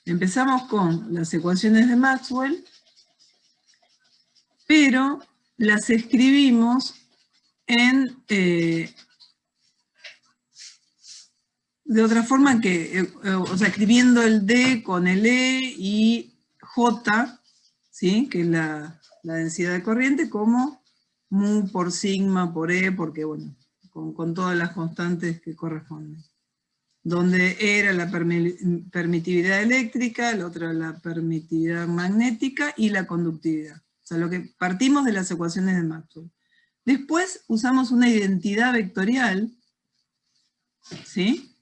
Empezamos con las ecuaciones de Maxwell, pero las escribimos de otra forma que, o sea, escribiendo el D con el E y J, ¿sí? Que es la densidad de corriente, como mu por sigma por E, porque bueno, con todas las constantes que corresponden. Donde era la permitividad eléctrica, la otra la permitividad magnética y la conductividad. O sea, lo que partimos de las ecuaciones de Maxwell. Después usamos una identidad vectorial, ¿sí?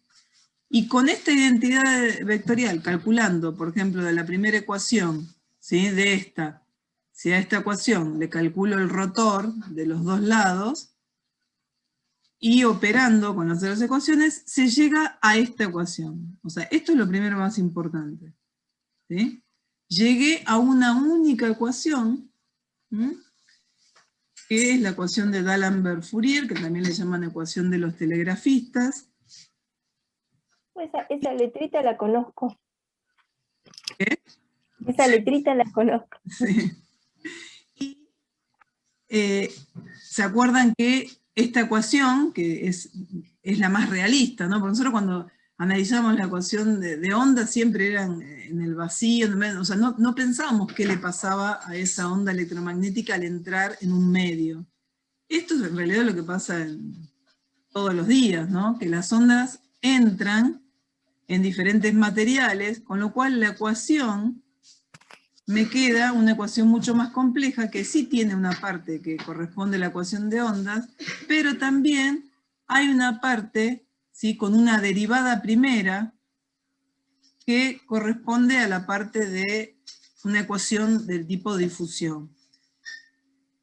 Y con esta identidad vectorial, calculando, por ejemplo, de la primera ecuación, ¿sí? De esta, si a esta ecuación le calculo el rotor de los dos lados, y operando con las otras ecuaciones, se llega a esta ecuación. O sea, esto es lo primero más importante. ¿Sí? Llegué a una única ecuación, que es la ecuación de D'Alembert-Fourier, que también le llaman ecuación de los telegrafistas. Esa letrita la conozco. ¿Qué? Esa letrita la conozco. Sí. Y ¿se acuerdan que esta ecuación, que es la más realista, ¿no? Porque nosotros cuando analizamos la ecuación de onda siempre eran en el vacío, o sea, no pensábamos qué le pasaba a esa onda electromagnética al entrar en un medio. Esto es en realidad lo que pasa todos los días, ¿no? Que las ondas entran en diferentes materiales, con lo cual la ecuación me queda una ecuación mucho más compleja, que sí tiene una parte que corresponde a la ecuación de ondas, pero también hay una parte, ¿sí? Con una derivada primera, que corresponde a la parte de una ecuación del tipo difusión.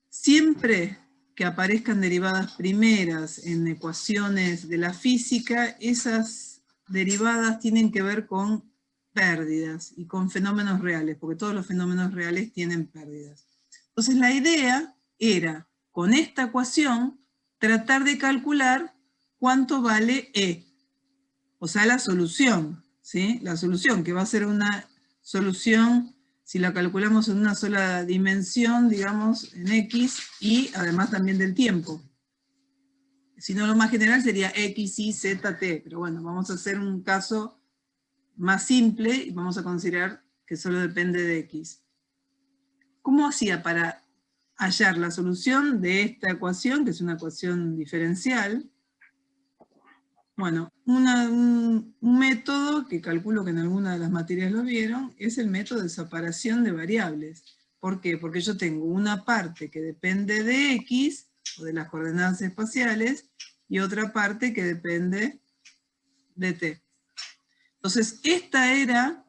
Siempre que aparezcan derivadas primeras en ecuaciones de la física, esas derivadas tienen que ver con pérdidas y con fenómenos reales, porque todos los fenómenos reales tienen pérdidas. Entonces la idea era, con esta ecuación, tratar de calcular cuánto vale E, o sea, la solución, ¿sí? La solución, que va a ser una solución, si la calculamos en una sola dimensión, digamos, en X, y además también del tiempo. Si no, lo más general sería X, Y, Z, T, pero bueno, vamos a hacer un caso más simple y vamos a considerar que solo depende de X. ¿Cómo hacía para hallar la solución de esta ecuación, que es una ecuación diferencial? Bueno, un método que calculo que en alguna de las materias lo vieron, es el método de separación de variables. ¿Por qué? Porque yo tengo una parte que depende de X, o de las coordenadas espaciales, y otra parte que depende de T. Entonces, esta era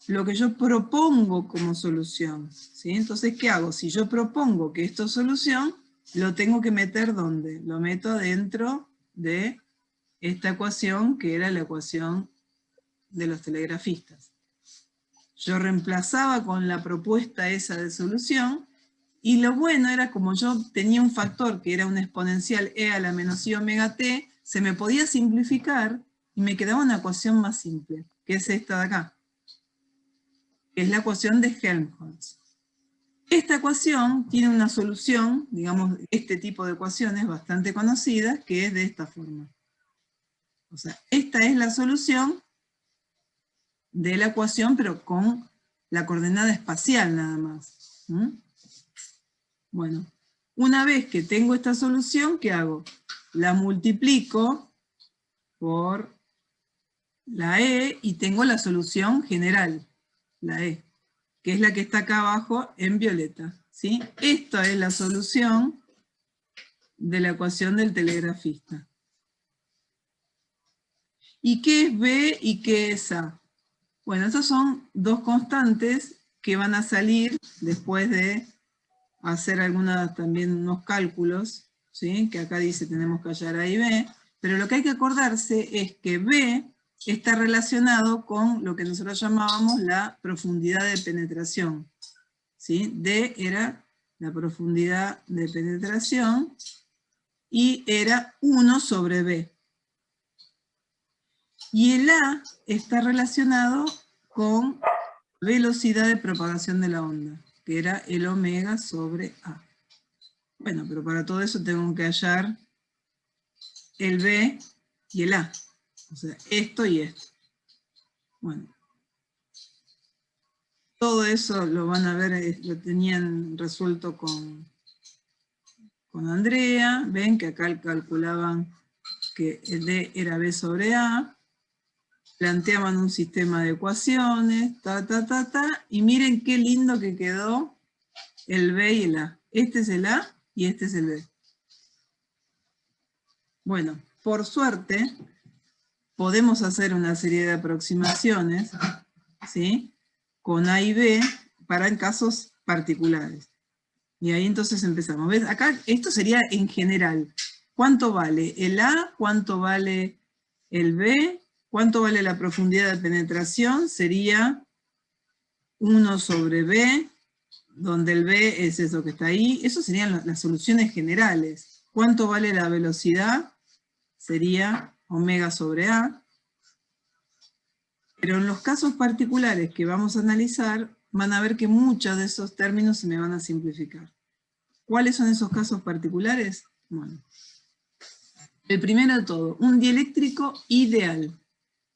lo que yo propongo como solución, ¿sí? Entonces, ¿qué hago? Si yo propongo que esto es solución, lo tengo que meter ¿dónde? Lo meto adentro de esta ecuación, que era la ecuación de los telegrafistas. Yo reemplazaba con la propuesta esa de solución, y lo bueno era, como yo tenía un factor que era una exponencial e a la menos i omega t, se me podía simplificar y me quedaba una ecuación más simple, que es esta de acá, que es la ecuación de Helmholtz. Esta ecuación tiene una solución, digamos, este tipo de ecuaciones bastante conocidas, que es de esta forma. O sea, esta es la solución de la ecuación, pero con la coordenada espacial nada más. Bueno, una vez que tengo esta solución, ¿qué hago? La multiplico por la E y tengo la solución general, la E, que es la que está acá abajo en violeta. ¿Sí? Esta es la solución de la ecuación del telegrafista. ¿Y qué es B y qué es A? Bueno, estas son dos constantes que van a salir después de hacer también unos cálculos, ¿sí? Que acá dice tenemos que hallar A y B, pero lo que hay que acordarse es que B está relacionado con lo que nosotros llamábamos la profundidad de penetración, ¿sí? D era la profundidad de penetración y era 1 sobre B. Y el A está relacionado con velocidad de propagación de la onda, que era el omega sobre A. Bueno, pero para todo eso tengo que hallar el B y el A. O sea, esto y esto. Bueno. Todo eso lo van a ver, lo tenían resuelto con Andrea. Ven que acá calculaban que el D era B sobre A. Planteaban un sistema de ecuaciones, y miren qué lindo que quedó el B y el A. Este es el A y este es el B. Bueno, por suerte, podemos hacer una serie de aproximaciones, ¿sí?, con A y B para en casos particulares. Y ahí entonces empezamos. ¿Ves? Acá esto sería en general. ¿Cuánto vale el A? ¿Cuánto vale el B? ¿Cuánto vale la profundidad de penetración? Sería 1 sobre B, donde el B es eso que está ahí. Eso serían las soluciones generales. ¿Cuánto vale la velocidad? Sería omega sobre A. Pero en los casos particulares que vamos a analizar, van a ver que muchos de esos términos se me van a simplificar. ¿Cuáles son esos casos particulares? Bueno, el primero de todo, un dieléctrico ideal.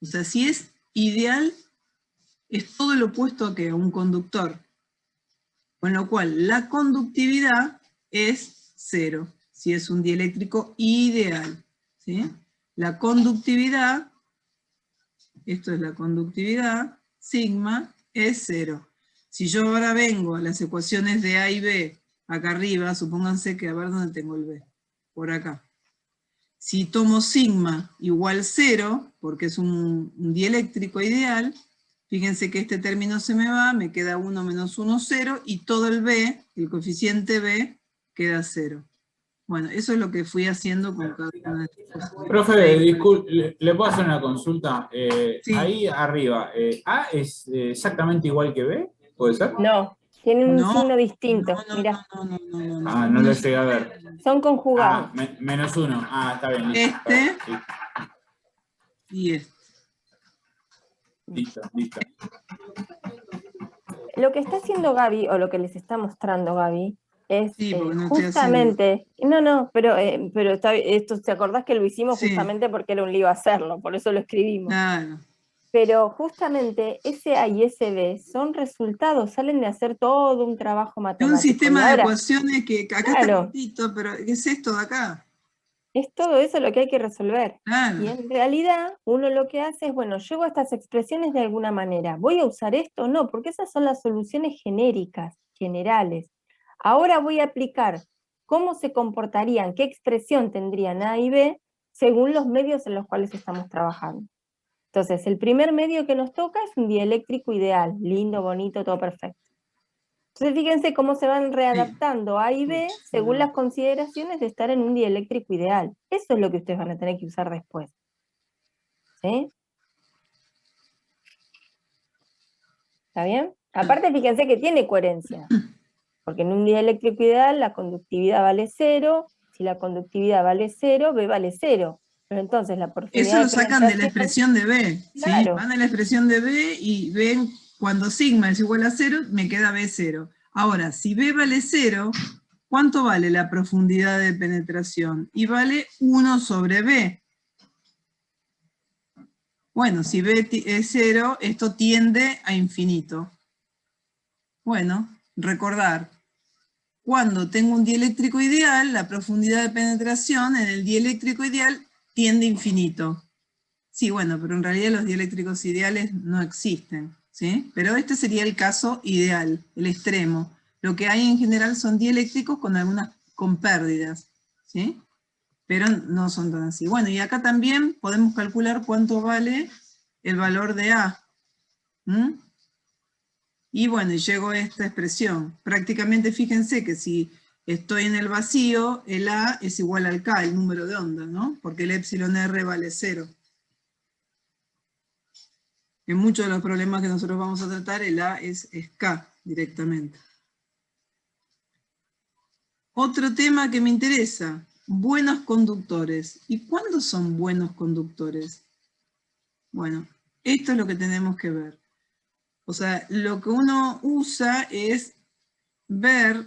O sea, si es ideal, es todo lo opuesto a ¿qué? A un conductor. Con lo cual, la conductividad es 0, si es un dieléctrico ideal. ¿Sí? La conductividad, esto es la conductividad, sigma, es 0. Si yo ahora vengo a las ecuaciones de A y B, acá arriba, supónganse que a ver dónde tengo el B, por acá. Si tomo sigma igual 0, porque es un dieléctrico ideal, fíjense que este término se me va, me queda 1 menos 1, 0, y todo el B, el coeficiente B, queda 0. Bueno, eso es lo que fui haciendo con cada una de estas cosas. Profe, disculpe, ¿le puedo hacer una consulta? Sí. Ahí arriba, ¿A es exactamente igual que B? ¿Puede ser? No, tienen un No, signo distinto. no, Mirá, no. Ah, no lo llegué a ver. son conjugados. Ah, menos 1. Ah, está bien. Listo. Este Sí. y este. Listo. Lo que está haciendo Gaby, o lo que les está mostrando Gaby, es Sí, porque no estoy justamente, pero esto, ¿te acordás que lo hicimos Sí. justamente porque era un lío hacerlo? Por eso lo escribimos. Claro. Pero justamente ese A y ese B son resultados, salen de hacer todo un trabajo Es matemático. un sistema Y de ahora, ecuaciones que acá claro, está cortito, pero ¿qué es esto de acá? es todo eso lo que hay que resolver. Claro. Y en realidad uno lo que hace es, bueno, llego a estas expresiones de alguna manera. ¿Voy a usar esto? No, porque esas son las soluciones genéricas, generales. Ahora voy a aplicar cómo se comportarían, qué expresión tendrían A y B según los medios en los cuales estamos trabajando. Entonces, el primer medio que nos toca es un dieléctrico ideal, lindo, bonito, todo perfecto. Entonces, fíjense cómo se van readaptando A y B según las consideraciones de estar en un dieléctrico ideal. Eso es lo que ustedes van a tener que usar después. ¿Sí? ¿Está bien? Aparte, fíjense que tiene coherencia, porque en un dieléctrico ideal la conductividad vale 0, si la conductividad vale 0, B vale 0. Pero entonces la profundidad Eso de lo sacan de la penetración, expresión de B, ¿sí? claro. Van a la expresión de B y ven cuando sigma es igual a 0, me queda B0. Ahora, si B vale 0, ¿cuánto vale la profundidad de penetración? Y vale 1 sobre B. Bueno, si B es 0, esto tiende a infinito. Bueno, recordar, cuando tengo un dieléctrico ideal, la profundidad de penetración en el dieléctrico ideal tiende a infinito. Sí, bueno, pero en realidad los dieléctricos ideales no existen, ¿sí? Pero este sería el caso ideal, el extremo. Lo que hay en general son dieléctricos con pérdidas, ¿sí? Pero no son tan así. Bueno, y acá también podemos calcular cuánto vale el valor de A. Y bueno, y llego a esta expresión. Prácticamente fíjense que si estoy en el vacío, el A es igual al K, el número de onda, ¿no? Porque el epsilon R vale 0. En muchos de los problemas que nosotros vamos a tratar, el A es K directamente. Otro tema que me interesa, buenos conductores. ¿Y cuándo son buenos conductores? Bueno, esto es lo que tenemos que ver. O sea, lo que uno usa es ver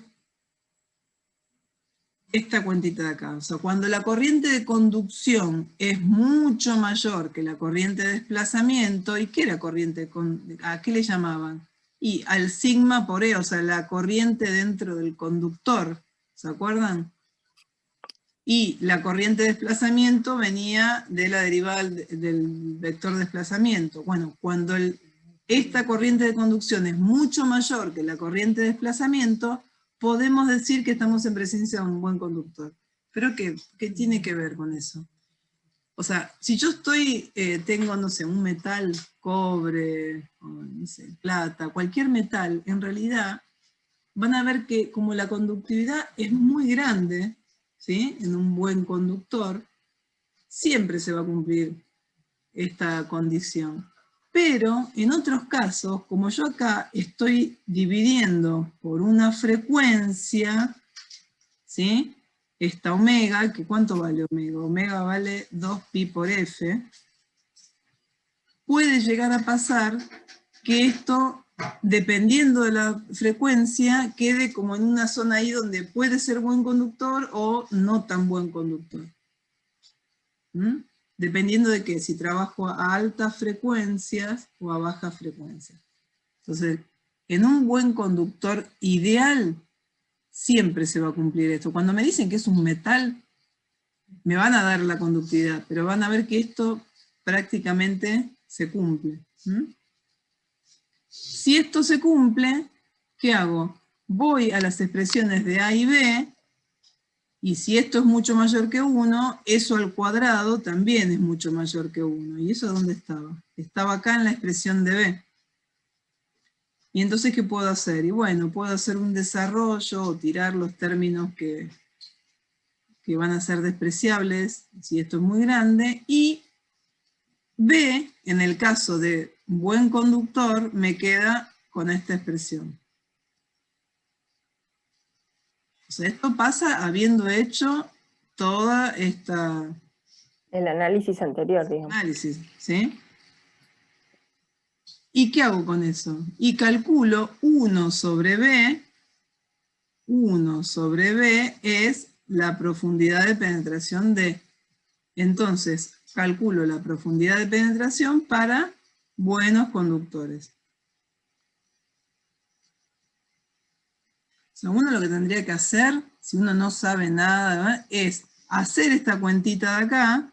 esta cuentita de acá. O sea, cuando la corriente de conducción es mucho mayor que la corriente de desplazamiento, ¿y qué era corriente? ¿A qué le llamaban? Y al sigma por E, o sea, la corriente dentro del conductor. ¿Se acuerdan? Y la corriente de desplazamiento venía de la derivada del vector de desplazamiento. Bueno, cuando esta corriente de conducción es mucho mayor que la corriente de desplazamiento, podemos decir que estamos en presencia de un buen conductor. ¿Pero qué tiene que ver con eso? O sea, si yo tengo, no sé, un metal, cobre, o, no sé, plata, cualquier metal, en realidad van a ver que como la conductividad es muy grande, ¿sí? En un buen conductor, siempre se va a cumplir esta condición. Pero en otros casos, como yo acá estoy dividiendo por una frecuencia, ¿sí? Esta omega, que ¿cuánto vale omega? Omega vale 2pi por f. Puede llegar a pasar que esto, dependiendo de la frecuencia, quede como en una zona ahí donde puede ser buen conductor o no tan buen conductor. ¿Mm? Dependiendo de qué, si trabajo a altas frecuencias o a bajas frecuencias. Entonces, en un buen conductor ideal, siempre se va a cumplir esto. Cuando me dicen que es un metal, me van a dar la conductividad, pero van a ver que esto prácticamente se cumple. ¿Mm? Si esto se cumple, ¿qué hago? Voy a las expresiones de A y B, y si esto es mucho mayor que 1, eso al cuadrado también es mucho mayor que 1. ¿Y eso dónde estaba? Estaba acá en la expresión de B. Y entonces, ¿qué puedo hacer? Y bueno, puedo hacer un desarrollo o tirar los términos que van a ser despreciables, si esto es muy grande, y B, en el caso de buen conductor, me queda con esta expresión. O sea, esto pasa habiendo hecho toda esta... El análisis anterior, digamos. Análisis, ¿sí? ¿Y qué hago con eso? Y calculo 1 sobre B es la profundidad de penetración D. Entonces, calculo la profundidad de penetración para buenos conductores. O sea, uno lo que tendría que hacer, si uno no sabe nada, ¿verdad?, es hacer esta cuentita de acá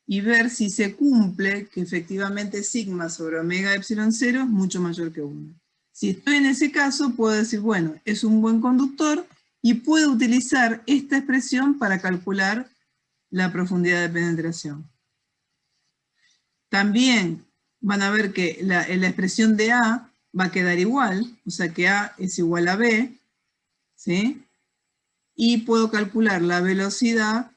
y ver si se cumple que efectivamente sigma sobre omega epsilon 0 es mucho mayor que 1. Si estoy en ese caso, puedo decir, bueno, es un buen conductor y puedo utilizar esta expresión para calcular la profundidad de penetración. También van a ver que la expresión de A va a quedar igual, o sea que A es igual a B, ¿sí? Y puedo calcular la velocidad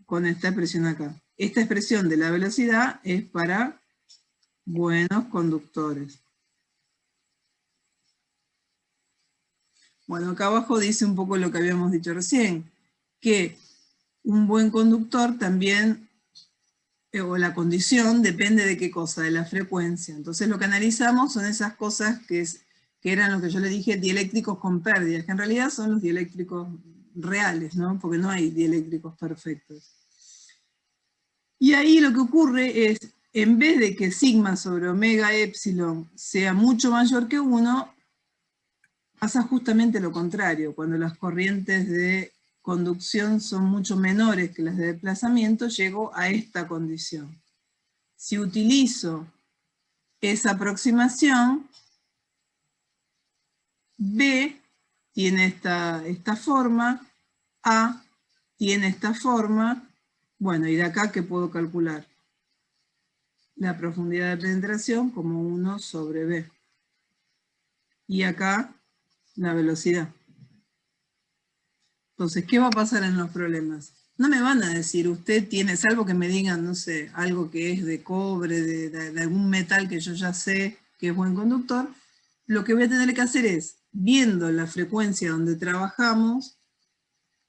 con esta expresión acá. Esta expresión de la velocidad es para buenos conductores. Bueno, acá abajo dice un poco lo que habíamos dicho recién, que un buen conductor también, o la condición, depende de qué cosa, de la frecuencia. Entonces lo que analizamos son esas cosas que eran lo que yo le dije, dieléctricos con pérdidas, que en realidad son los dieléctricos reales, ¿no? Porque no hay dieléctricos perfectos. Y ahí lo que ocurre es, en vez de que sigma sobre omega epsilon sea mucho mayor que 1, pasa justamente lo contrario. Cuando las corrientes de conducción son mucho menores que las de desplazamiento, llego a esta condición. Si utilizo esa aproximación, B tiene esta forma, A tiene esta forma, bueno, y de acá, ¿qué puedo calcular? La profundidad de penetración como 1 sobre B. Y acá, la velocidad. Entonces, ¿qué va a pasar en los problemas? No me van a decir, usted tiene, salvo que me digan, no sé, algo que es de cobre, de algún metal que yo ya sé que es buen conductor, lo que voy a tener que hacer es, viendo la frecuencia donde trabajamos,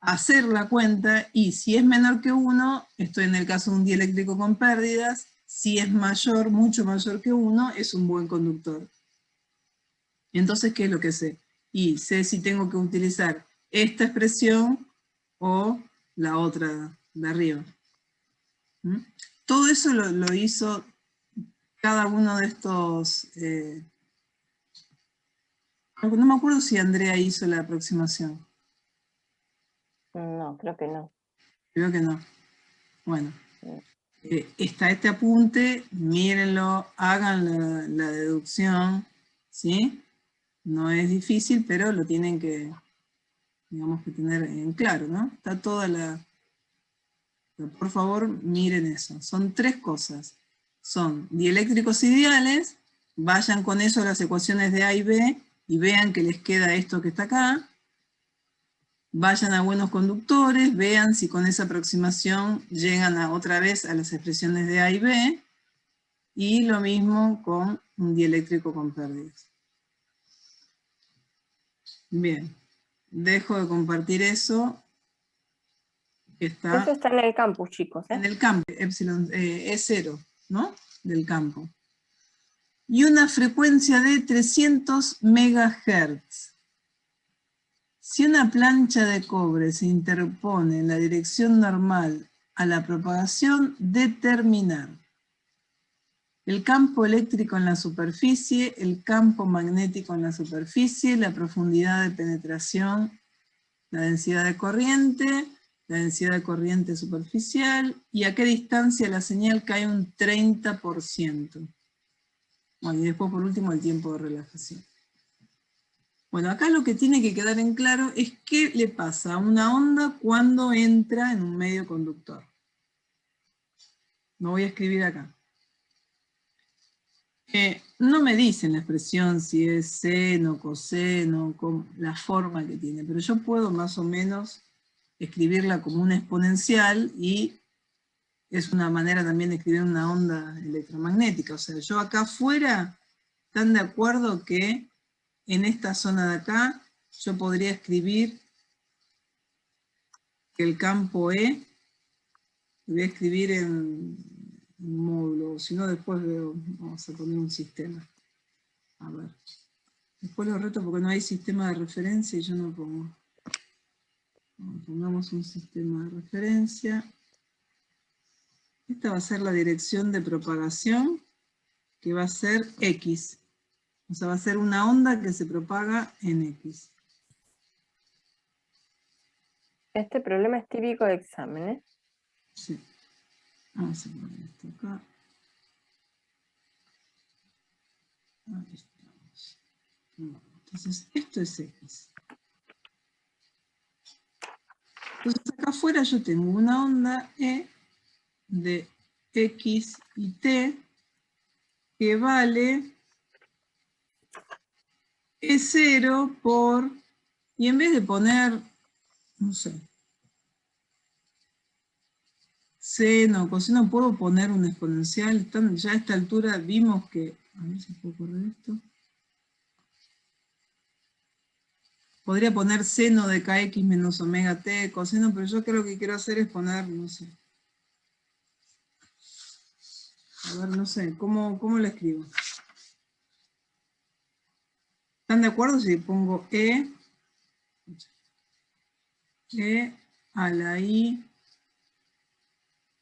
hacer la cuenta, y si es menor que 1, estoy en el caso de un dieléctrico con pérdidas, si es mayor, mucho mayor que 1, es un buen conductor. Entonces, ¿qué es lo que sé? Y sé si tengo que utilizar esta expresión o la otra de arriba. ¿Mm? Todo eso lo hizo cada uno de estos... no me acuerdo si Andrea hizo la aproximación. No, creo que no. Creo que no. Bueno. Está este apunte, mírenlo, hagan la deducción, ¿sí? No es difícil, pero lo tienen que, digamos, que tener en claro, ¿no? Está toda la... Por favor, miren eso. Son 3 cosas. Son dieléctricos ideales, vayan con eso a las ecuaciones de A y B, y vean que les queda esto que está acá. Vayan a buenos conductores, vean si con esa aproximación llegan otra vez a las expresiones de A y B. Y lo mismo con un dieléctrico con pérdidas. Bien, dejo de compartir eso. Eso está en el campus, chicos. En el campo, epsilon, E0, ¿no? Del campo. Y una frecuencia de 300 MHz. Si una plancha de cobre se interpone en la dirección normal a la propagación, determinar el campo eléctrico en la superficie, el campo magnético en la superficie, la profundidad de penetración, la densidad de corriente superficial, y a qué distancia la señal cae un 30%. Bueno, y después por último el tiempo de relajación. Bueno, acá lo que tiene que quedar en claro es qué le pasa a una onda cuando entra en un medio conductor. Lo voy a escribir acá. No me dicen la expresión si es seno, coseno, la forma que tiene, pero yo puedo más o menos escribirla como una exponencial y es una manera también de escribir una onda electromagnética. O sea, yo acá afuera, ¿están de acuerdo que en esta zona de acá yo podría escribir que el campo E, lo voy a escribir en módulo, si no después vamos a poner un sistema. A ver. Después lo reto porque no hay sistema de referencia y yo no pongo. Pongamos un sistema de referencia. Esta va a ser la dirección de propagación, que va a ser X. O sea, va a ser una onda que se propaga en X. Este problema es típico de exámenes. Sí. Vamos a poner esto acá. Ahí estamos. Entonces, esto es X. Entonces, acá afuera yo tengo una onda E de X y T que vale E0 por, y en vez de poner, no sé, seno, coseno, puedo poner un exponencial. Ya a esta altura vimos que, a ver si puedo correr esto. Podría poner seno de kx menos omega t, coseno, pero yo creo que quiero hacer es poner, no sé. A ver, no sé, ¿cómo lo escribo? ¿Están de acuerdo si pongo E a la I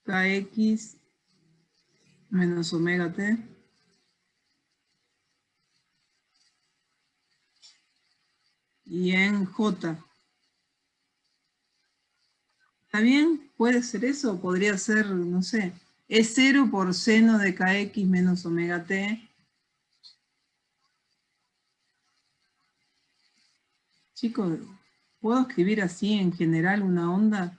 kx menos omega t? Y en J. ¿Está bien? ¿Puede ser eso? Podría ser, no sé, E0 por seno de kx menos omega t. Chicos, ¿puedo escribir así en general una onda?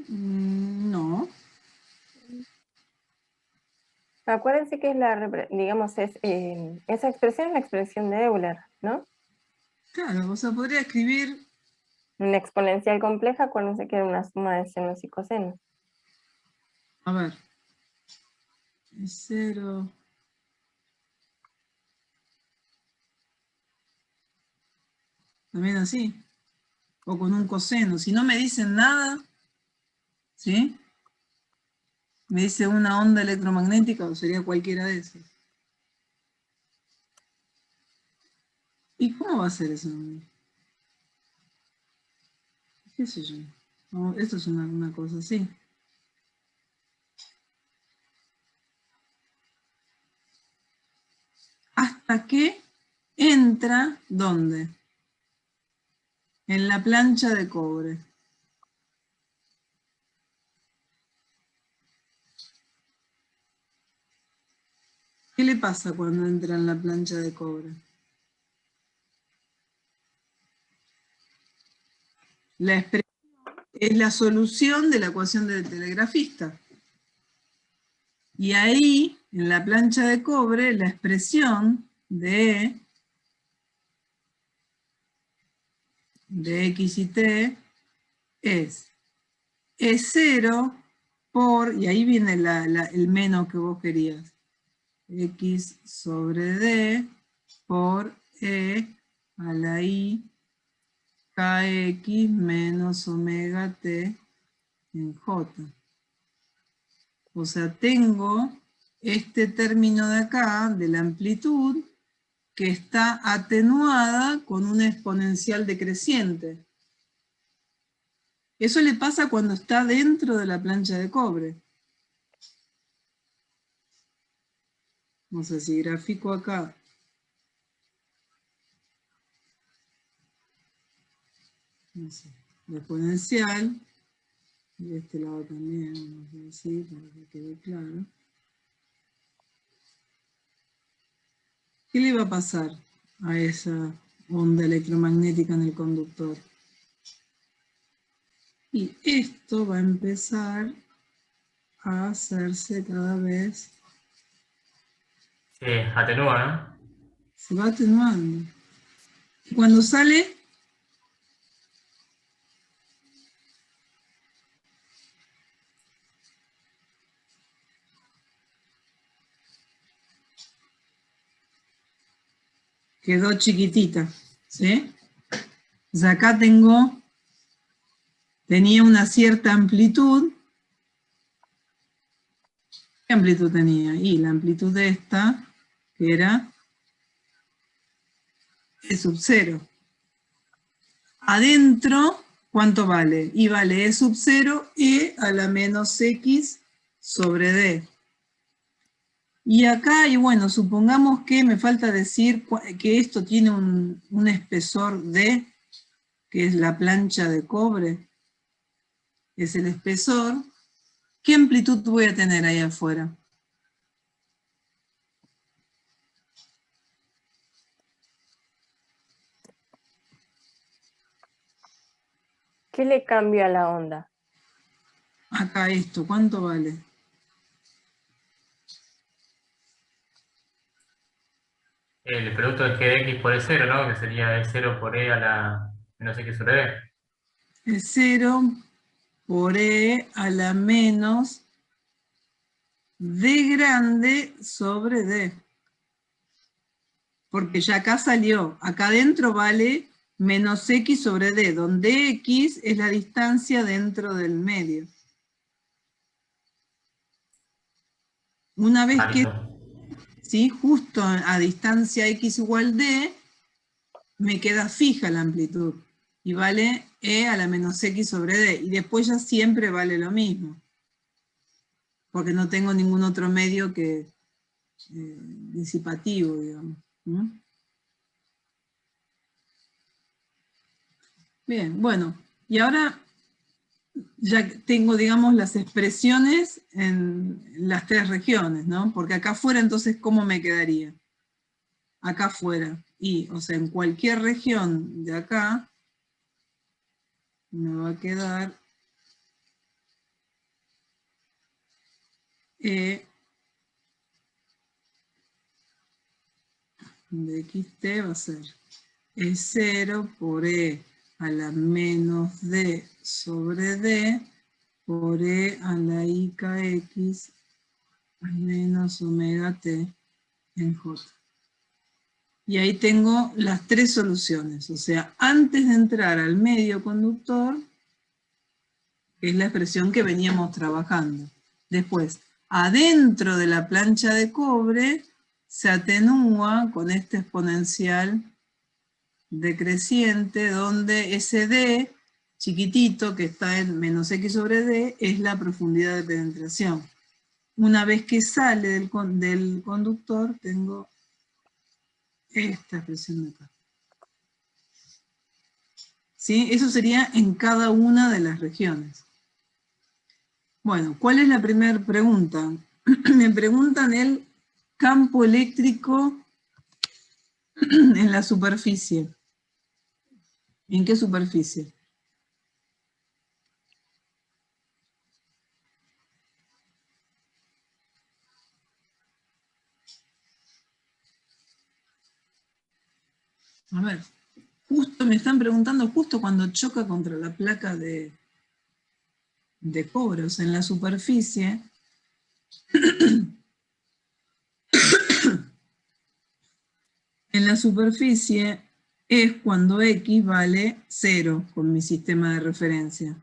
No. Acuérdense que es digamos, esa expresión es la expresión de Euler, ¿no? Claro, o sea, podría escribir... Una exponencial compleja, acuérdense que era una suma de senos y cosenos. A ver. E0... También así. O con un coseno. Si no me dicen nada, ¿sí? Me dice una onda electromagnética o sería cualquiera de esas. ¿Y cómo va a ser eso? ¿Qué sé yo? No, esto es una cosa así. Hasta que entra, ¿dónde? En la plancha de cobre. ¿Qué le pasa cuando entra en la plancha de cobre? La expresión es la solución de la ecuación del telegrafista. Y ahí, en la plancha de cobre, la expresión de X y T es E0 por, y ahí viene el menos que vos querías, X sobre D por E a la I KX menos omega T en J. O sea, tengo este término de acá, de la amplitud, que está atenuada con una exponencial decreciente. Eso le pasa cuando está dentro de la plancha de cobre. No sé si grafico acá. No sé, la exponencial. Y de este lado también, vamos a decir, para que quede claro. ¿Qué le va a pasar a esa onda electromagnética en el conductor? Y esto va a empezar a hacerse cada vez, Atenúa, ¿no? se va atenuando. Y cuando sale, quedó chiquitita, ¿sí? O sea, acá tenía una cierta amplitud. ¿Qué amplitud tenía? Y la amplitud de esta, que era E sub 0. Adentro, ¿cuánto vale? Y vale E sub 0, E a la menos X sobre D. Y acá, y bueno, supongamos que me falta decir que esto tiene un espesor D, que es la plancha de cobre, es el espesor. ¿Qué amplitud voy a tener ahí afuera? ¿Qué le cambia a la onda? Acá esto, ¿cuánto vale? El producto es G de X por E0, ¿no? Que sería E0 por E a la menos X sobre D. Es 0 por E a la menos D grande sobre D. Porque ya acá salió, acá adentro vale menos X sobre D, donde X es la distancia dentro del medio. Una vez que, ¿sí? Justo a distancia X igual D, me queda fija la amplitud. Y vale E a la menos X sobre D. Y después ya siempre vale lo mismo. Porque no tengo ningún otro medio que disipativo, digamos. ¿Mm? Bien, bueno. Y ahora ya tengo, digamos, las expresiones en las tres regiones, ¿no? Porque acá afuera, entonces, ¿cómo me quedaría? Acá afuera. Y, o sea, en cualquier región de acá, me va a quedar E de xt va a ser E0 por E a la menos D sobre D por E a la IKX menos omega T en J. Y ahí tengo las tres soluciones. O sea, antes de entrar al medio conductor, que es la expresión que veníamos trabajando. Después, adentro de la plancha de cobre, se atenúa con este exponencial decreciente, donde ese D chiquitito, que está en menos X sobre D, es la profundidad de penetración. Una vez que sale del conductor, tengo esta expresión de acá. ¿Sí? Eso sería en cada una de las regiones. Bueno, ¿cuál es la primera pregunta? Me preguntan el campo eléctrico en la superficie. ¿En qué superficie? A ver, justo me están preguntando justo cuando choca contra la placa de cobre, o sea, en la superficie. En la superficie es cuando X vale 0 con mi sistema de referencia.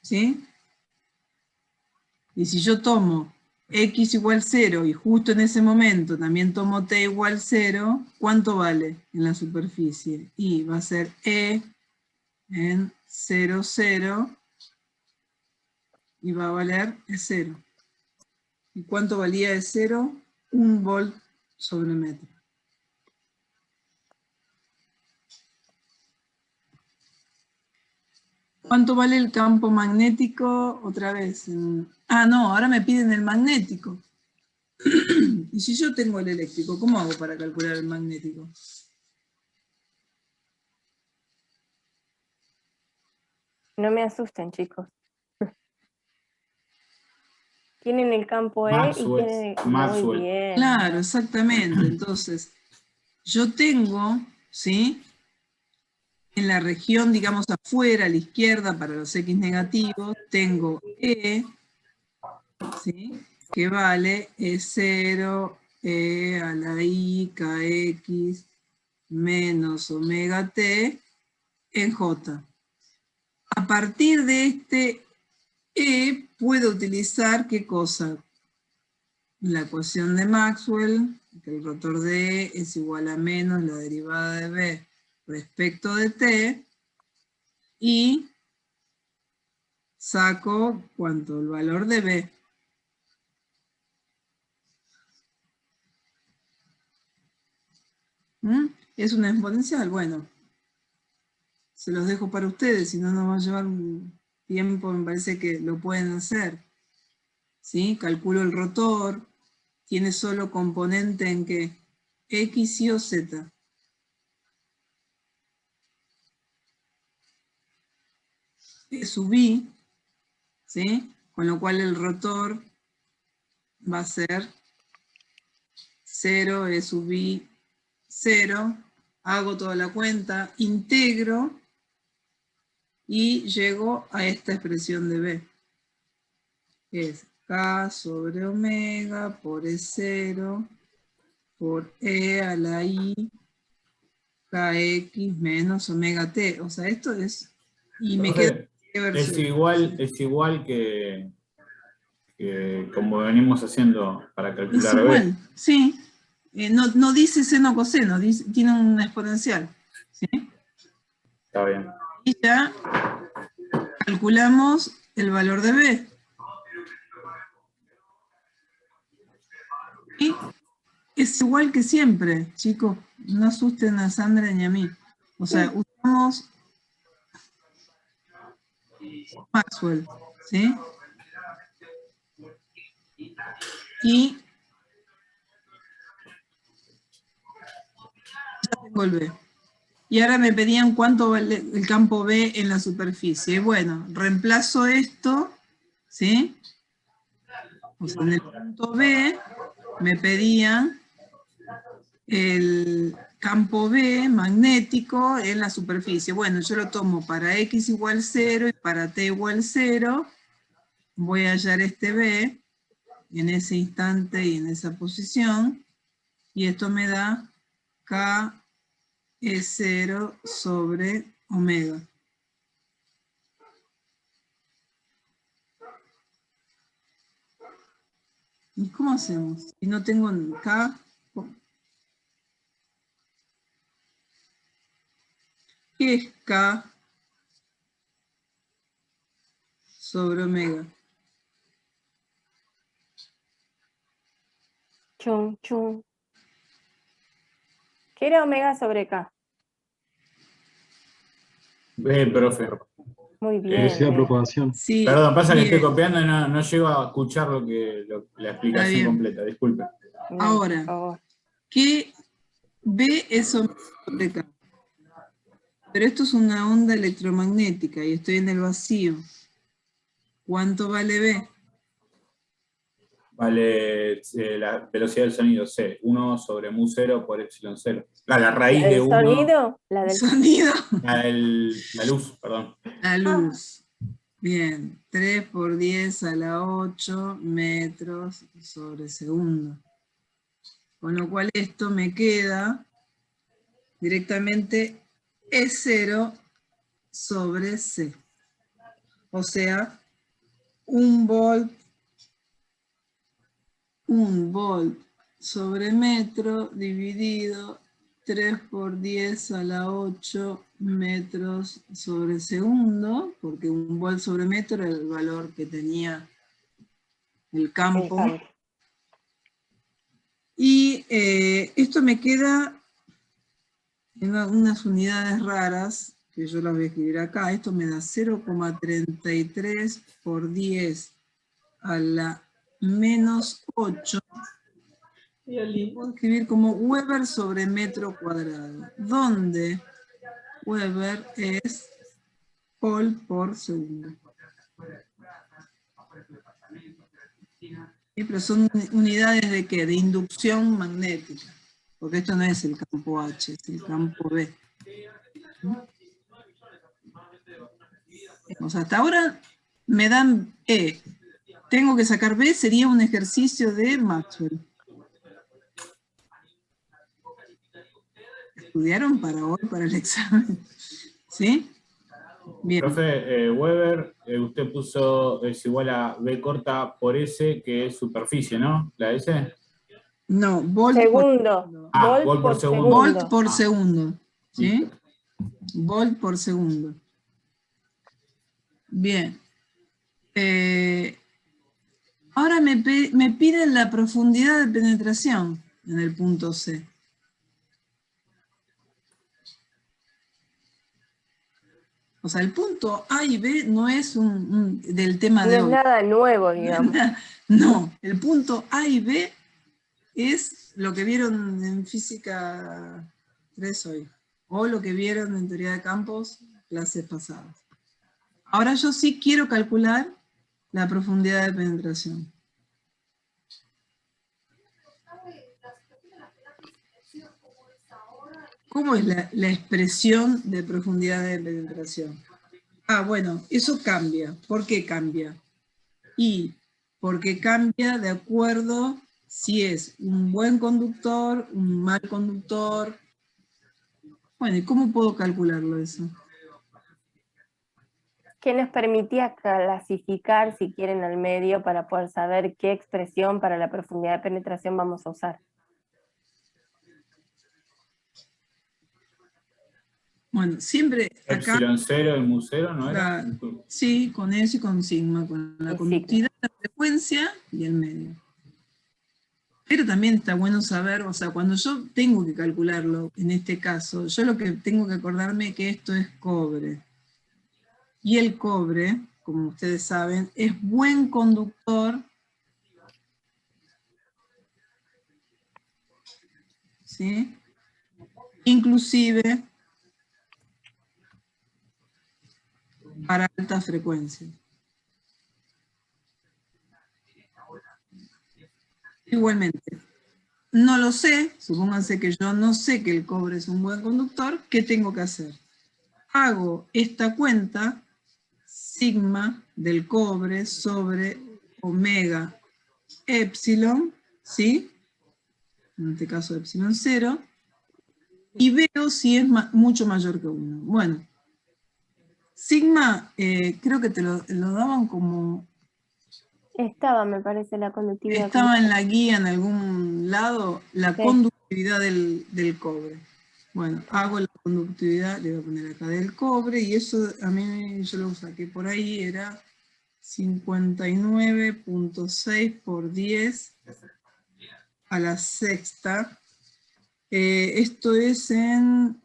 ¿Sí? Y si yo tomo X igual 0 y justo en ese momento también tomo T igual 0, ¿cuánto vale en la superficie? Y va a ser E en 0, 0 y va a valer E0. ¿Y cuánto valía E0? 1 volt sobre metro. ¿Cuánto vale el campo magnético? Otra vez. Ah, no, ahora me piden el magnético. Y si yo tengo el eléctrico, ¿cómo hago para calcular el magnético? No me asusten, chicos. Tienen el campo E y tienen el... Muy bien. Claro, exactamente. Entonces, yo tengo, ¿sí? En la región, digamos, afuera, a la izquierda, para los X negativos, tengo E, ¿sí? Que vale E0, E a la I, KX, menos omega T, en J. A partir de este E, puedo utilizar, ¿qué cosa? La ecuación de Maxwell, que el rotor de E es igual a menos la derivada de B respecto de T, y saco, ¿cuánto? El valor de B. ¿Es una exponencial? Bueno, se los dejo para ustedes, si no nos va a llevar un tiempo, me parece que lo pueden hacer. ¿Sí? Calculo el rotor, tiene solo componente en ¿qué? X, Y o Z. E sub I, ¿sí? Con lo cual el rotor va a ser 0, E sub I, 0. Hago toda la cuenta, integro y llego a esta expresión de B. Es K sobre omega por E0 por E a la I KX menos omega T. O sea, esto es... Y me queda... Es igual que como venimos haciendo para calcular es igual, B. sí. No dice seno coseno, tiene una exponencial. ¿Sí? Está bien. Y ya calculamos el valor de B. Y es igual que siempre, chicos. No asusten a Sandra ni a mí. O sea, usamos Maxwell, ¿sí? Y ya tengo el B. Y ahora me pedían cuánto vale el campo B en la superficie. Bueno, reemplazo esto, ¿sí? O sea, en el punto B me pedían el campo B magnético en la superficie. Bueno, yo lo tomo para X igual 0 y para T igual 0. Voy a hallar este B. en ese instante y en esa posición, y esto me da K E0 sobre omega. ¿Y cómo hacemos? Si no tengo K, ¿qué es K sobre omega? Chum, chum. ¿Qué era omega sobre K? Profe. Muy bien. Velocidad de propagación. Sí, Perdón, pasa que bien, estoy copiando y no llego a escuchar la explicación bien. completa, disculpe. No, Ahora. por favor. que B es omega sobre K. Pero esto es una onda electromagnética y estoy en el vacío. ¿Cuánto vale B? Vale la velocidad del sonido, C, 1 sobre mu 0 por epsilon 0. La raíz ¿La de del 1, sonido? La del Sonido. la luz, perdón. La luz. Bien, 3 por 10 a la 8 metros sobre segundo. Con lo cual esto me queda directamente E0 sobre C. O sea, 1 volt sobre metro dividido 3 por 10 a la 8 metros sobre segundo, porque 1 volt sobre metro era el valor que tenía el campo. Y esto me queda en unas unidades raras, que yo las voy a escribir acá. Esto me da 0,33 por 10 a la menos 8. Puedo escribir como Weber sobre metro cuadrado, donde Weber es Paul por segundo. Sí, pero son unidades de ¿qué? De inducción magnética, porque esto no es el campo H, es el campo B. O sea, hasta ahora me dan E. Tengo que sacar B, sería un ejercicio de Maxwell. ¿Estudiaron para hoy, para el examen? ¿Sí? Bien. Profe, Weber, usted puso es igual a B corta por S, que es superficie, ¿no? ¿La S? No, volt segundo. Ah, volt por segundo. Volt por segundo. ¿Sí? Listo. Volt por segundo. Bien. Ahora me piden la profundidad de penetración en el punto C. O sea, el punto A y B no es del tema de No es hoy. nada nuevo, digamos. No, el punto A y B es lo que vieron en física 3 hoy, o lo que vieron en teoría de campos clases pasadas. Ahora yo sí quiero calcular la profundidad de penetración. ¿Cómo es la expresión de profundidad de penetración? Ah, bueno, eso cambia. ¿Por qué cambia? Y porque cambia de acuerdo si es un buen conductor, un mal conductor. Bueno, ¿y cómo puedo calcularlo eso? ¿Qué nos permitía clasificar, si quieren, al medio para poder saber qué expresión para la profundidad de penetración vamos a usar? Bueno, siempre acá... Epsilon 0 y mu 0, ¿no era? Sí, con eso y con sigma, con la conductividad, la frecuencia y el medio. Pero también está bueno saber, o sea, cuando yo tengo que calcularlo, en este caso, yo lo que tengo que acordarme es que esto es cobre. Y el cobre, como ustedes saben, es buen conductor, ¿sí? Inclusive para alta frecuencia. Igualmente, no lo sé, supónganse que yo no sé que el cobre es un buen conductor, ¿qué tengo que hacer? Hago esta cuenta, sigma del cobre sobre omega epsilon, ¿sí? En este caso epsilon 0, y veo si es mucho mayor que 1. Bueno, sigma, creo que te lo daban como... Estaba, me parece, la conductividad. Estaba en la guía en algún lado, la Sí. conductividad del cobre. Bueno, hago la conductividad, le voy a poner acá del cobre, y eso a mí, yo lo saqué por ahí, era 59.6 por 10 a la sexta. Esto es en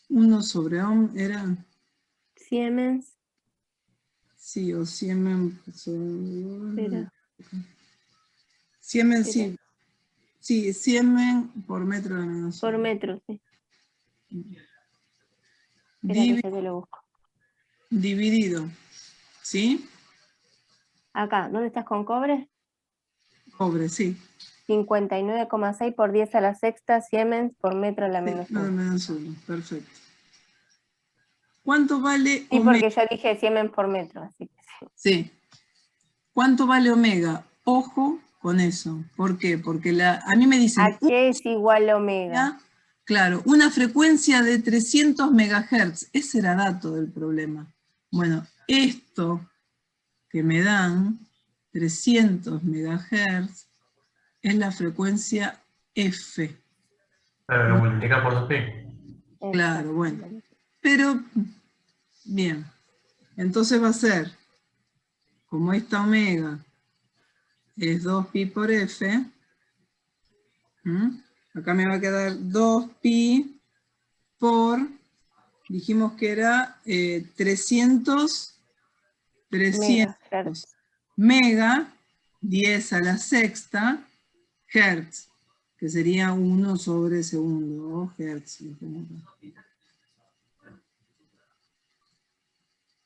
1 sobre ohm, ¿era? Siemens. Sí, o Siemens. Espera. Siemens, Espera. sí. Sí, Siemens por metro de menos. Por metro, sí. Espera que ya te lo busco. Dividido, ¿sí? Acá, ¿dónde estás con cobre? Cobre, sí. 59,6 por 10 a la sexta Siemens por metro a la menos Sí, nada 1. menos 1, perfecto. ¿Cuánto vale Sí, omega? porque ya dije Siemens por metro, así que sí. Sí. ¿Cuánto vale omega? Ojo con eso. ¿Por qué? Porque a mí me dicen... H es igual a omega. Claro, una frecuencia de 300 megahertz. Ese era dato del problema. Bueno, esto que me dan, 300 megahertz, es la frecuencia F. Pero lo multiplica por 2pi. Claro, bueno. Pero, bien. Entonces va a ser, como esta omega es 2pi por F, acá me va a quedar 2pi por, dijimos que era 300 Megahertz. mega, 10 a la sexta, hertz, que sería 1 sobre segundo, o hertz.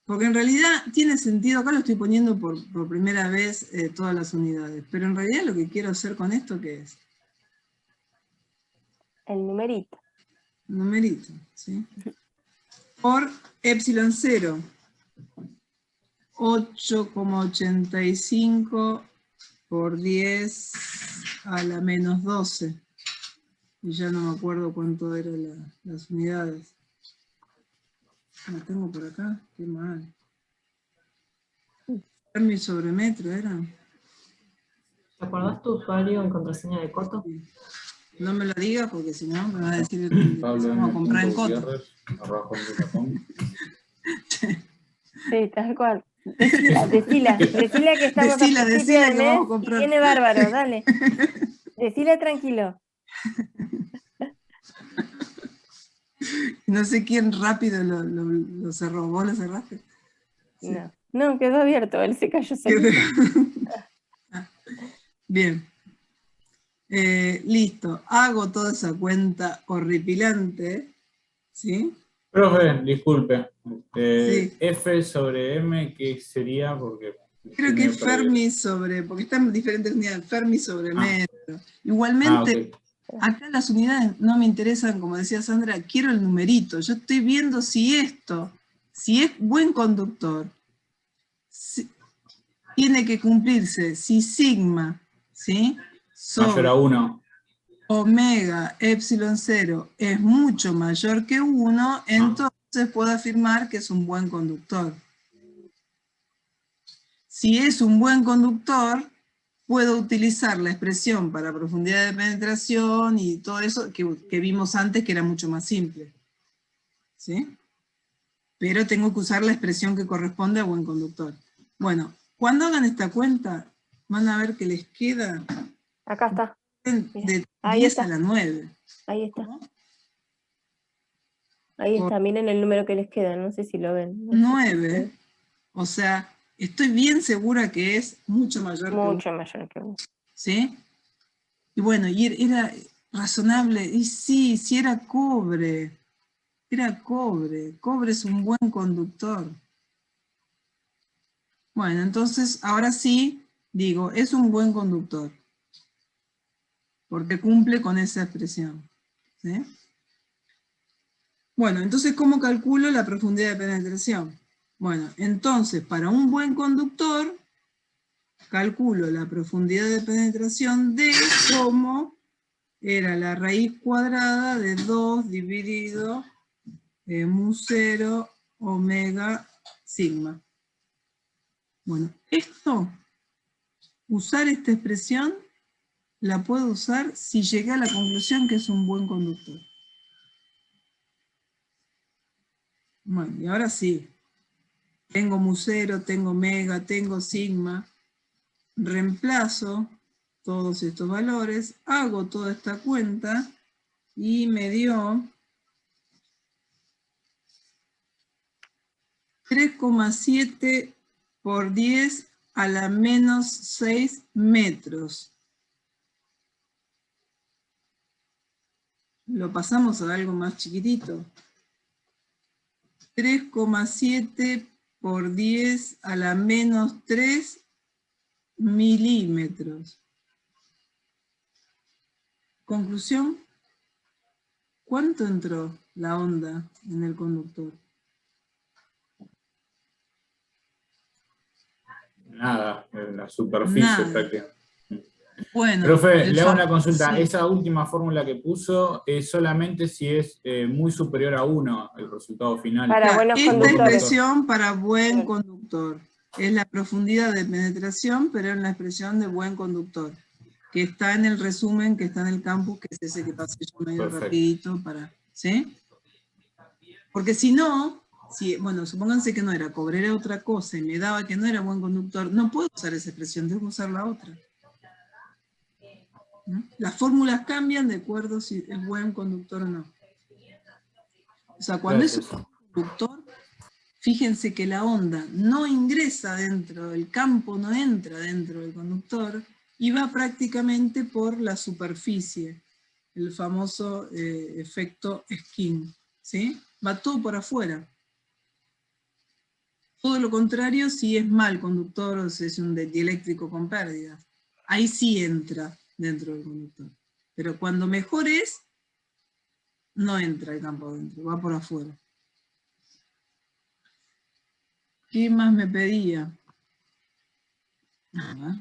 Porque en realidad tiene sentido, acá lo estoy poniendo por primera vez todas las unidades, pero en realidad lo que quiero hacer con esto, ¿qué es? El numerito. Numerito, ¿sí? Por epsilon 0, 8,85 por 10 a la menos 12. Y ya no me acuerdo cuánto eran las unidades. La tengo por acá, qué mal. Fermi sobre metro era. ¿Te acordás tu usuario en contraseña de Coto? No me lo digas porque si no me va a decir que vamos a comprar en Coto. Sí, tal cual. Decila que estamos Decila a principio de que mes vamos a y comprar. viene bárbaro, dale. Decila tranquilo. No sé quién rápido lo cerró. ¿Vos lo cerraste? Sí. No, quedó abierto, él se cayó solito. Bien. Listo. Hago toda esa cuenta horripilante. ¿Sí? Profe, disculpe. Sí. F sobre M, ¿qué sería? Porque Creo que es Fermi sobre, porque están diferentes unidades, Fermi sobre metro. Igualmente, okay. Acá las unidades no me interesan, como decía Sandra, quiero el numerito. Yo estoy viendo si esto, si es buen conductor, tiene que cumplirse, si sigma, ¿sí? Mayor a 1. Omega epsilon 0 es mucho mayor que 1, entonces puedo afirmar que es un buen conductor. Si es un buen conductor, puedo utilizar la expresión para profundidad de penetración y todo eso que vimos antes, que era mucho más simple. ¿Sí? Pero tengo que usar la expresión que corresponde a buen conductor. Bueno, cuando hagan esta cuenta, van a ver que les queda... Acá está. De Ahí 10 está. a la 9. Ahí está. Ahí está, miren el número que les queda, no sé si lo ven. No 9, o sea, estoy bien segura que es mucho mayor que 1. Mucho mayor que 1. ¿Sí? Y bueno, y era razonable, y sí, era cobre. Era cobre. Cobre es un buen conductor. Bueno, entonces, ahora sí, digo, es un buen conductor. Porque cumple con esa expresión. ¿Sí? Bueno, entonces, ¿cómo calculo la profundidad de penetración? Bueno, entonces, para un buen conductor, calculo la profundidad de penetración D como era la raíz cuadrada de 2 dividido mu 0 omega sigma. Bueno, usar esta expresión la puedo usar si llegué a la conclusión que es un buen conductor. Bueno, y ahora sí. Tengo mu 0, tengo omega, tengo sigma. Reemplazo todos estos valores, hago toda esta cuenta y me dio 3,7 por 10 a la menos 6 metros. Lo pasamos a algo más chiquitito. 3,7 por 10 a la menos 3 milímetros. Conclusión, ¿cuánto entró la onda en el conductor? Nada, en la superficie Nada. prácticamente. Bueno, Profe, le hago una consulta. sí. Esa última fórmula que puso es solamente si es muy superior a 1 el resultado final. Para buenos Esta conductores. expresión para buen Bien. conductor es la profundidad de penetración, pero en la expresión de buen conductor, que está en el resumen, que está en el campus, que es ese que pasé yo medio Perfecto. rapidito para, ¿sí? Porque si no, bueno, supónganse que no era, cobré otra cosa y me daba que no era buen conductor, no puedo usar esa expresión, debo usar la otra. ¿No? Las fórmulas cambian de acuerdo si es buen conductor o no. O sea, cuando es un conductor, fíjense que la onda no ingresa dentro, el campo no entra dentro del conductor y va prácticamente por la superficie, el famoso efecto skin, ¿sí? Va todo por afuera. Todo lo contrario si es mal conductor o si es un dieléctrico con pérdidas. Ahí sí entra dentro del conductor. Pero cuando mejor es, no entra el campo adentro, va por afuera. ¿Qué más me pedía? Nada.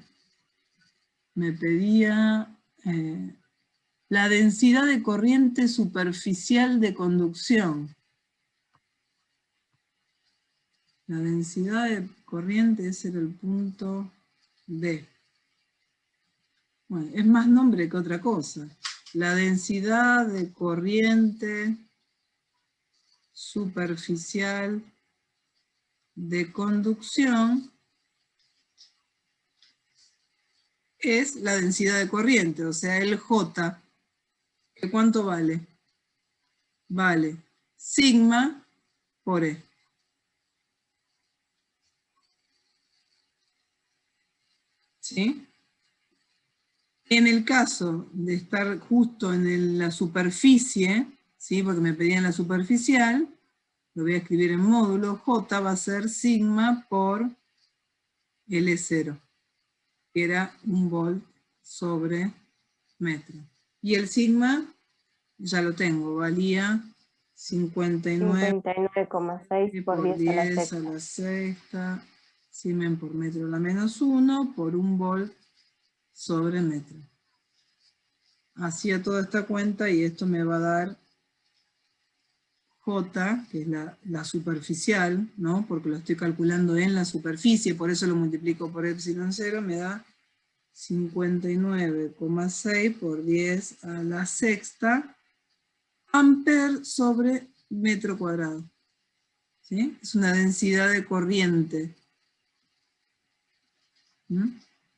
Me pedía la densidad de corriente superficial de conducción. La densidad de corriente, ese era el punto D. Bueno, es más nombre que otra cosa. La densidad de corriente superficial de conducción es la densidad de corriente, o sea, el J. ¿Que cuánto vale? Vale sigma por E. ¿Sí? En el caso de estar justo en la superficie, ¿sí? Porque me pedían la superficial, lo voy a escribir en módulo, J va a ser sigma por L0, que era 1 volt sobre metro. Y el sigma, ya lo tengo, valía 59,6 por 10 a la 10 a sexta. la sexta, Siemens por metro a la menos 1 por 1 volt sobre metro. Hacía toda esta cuenta y esto me va a dar J, que es la superficial, ¿no? Porque lo estoy calculando en la superficie, por eso lo multiplico por epsilon 0, me da 59,6 por 10 a la sexta amper sobre metro cuadrado. ¿Sí? Es una densidad de corriente. ¿No?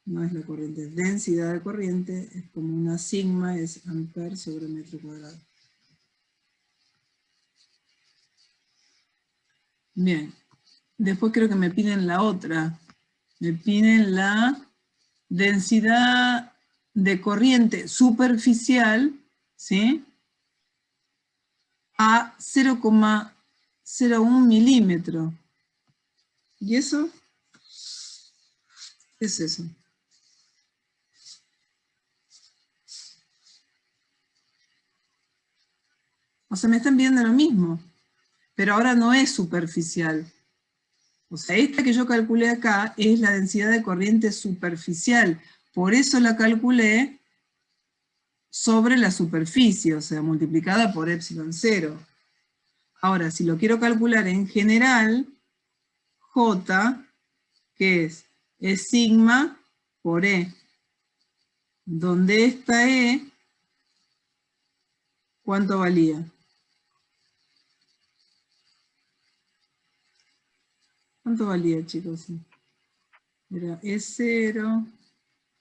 No es la corriente, es densidad de corriente, es como una sigma, es amper sobre metro cuadrado. Bien, después creo que me piden la otra. Me piden la densidad de corriente superficial, ¿sí? A 0,01 milímetro. ¿Y eso? ¿Qué es eso? O sea, me están pidiendo lo mismo, pero ahora no es superficial. O sea, esta que yo calculé acá es la densidad de corriente superficial. Por eso la calculé sobre la superficie, o sea, multiplicada por epsilon 0. Ahora, si lo quiero calcular en general, J, que es sigma por E, donde esta E, ¿cuánto valía? ¿Cuánto valía, chicos? Era E0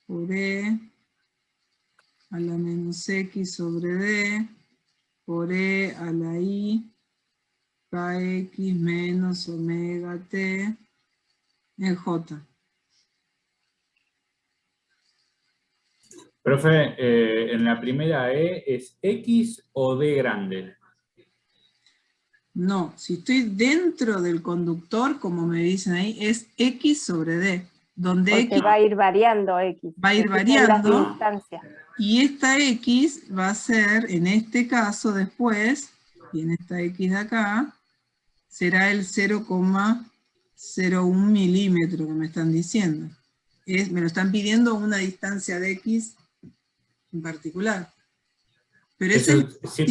por E a la menos X sobre D por E a la I KX menos omega T en J. Profe, en la primera E, ¿es X o D grande? No, si estoy dentro del conductor, como me dicen ahí, es X sobre D, donde Porque X va a ir variando X. va a ir Porque son las variando, distancias. y esta X va a ser, en este caso después, y en esta X de acá, será el 0,01 milímetro que me están diciendo. Me lo están pidiendo a una distancia de X en particular. Pero Eso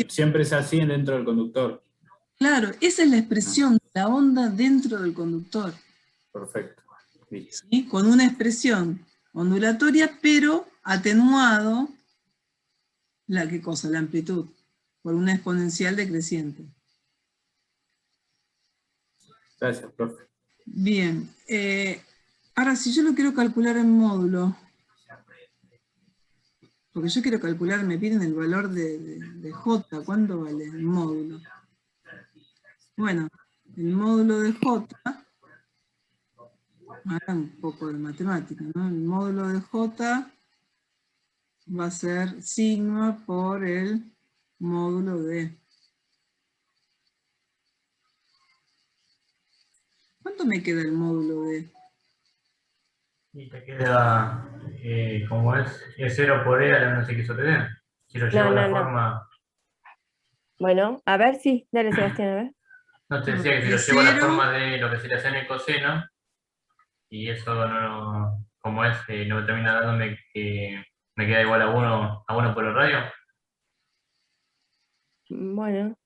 siempre es así dentro del conductor. claro, esa es la expresión de la onda dentro del conductor. Perfecto. Listo. ¿Sí? Con una expresión ondulatoria, pero atenuado, ¿qué cosa? La amplitud, por una exponencial decreciente. Gracias, profe. Bien, ahora si yo lo quiero calcular en módulo, porque yo quiero calcular, me piden el valor de J, ¿cuánto vale el módulo? Bueno, el módulo de J, ahora un poco de matemática, ¿no? El módulo de J va a ser sigma por el módulo de... ¿Cuánto me queda el módulo de? Y te queda, como es 0 por E a la menos X sobre D. Si lo llevo a la No. forma... Bueno, a ver, sí, dale Sebastián, a ver. No, te decía que si lo llevo a la forma de lo que sería seno y coseno, y eso no, como es, no me termina dándome que me queda igual a 1 por el radio. Bueno,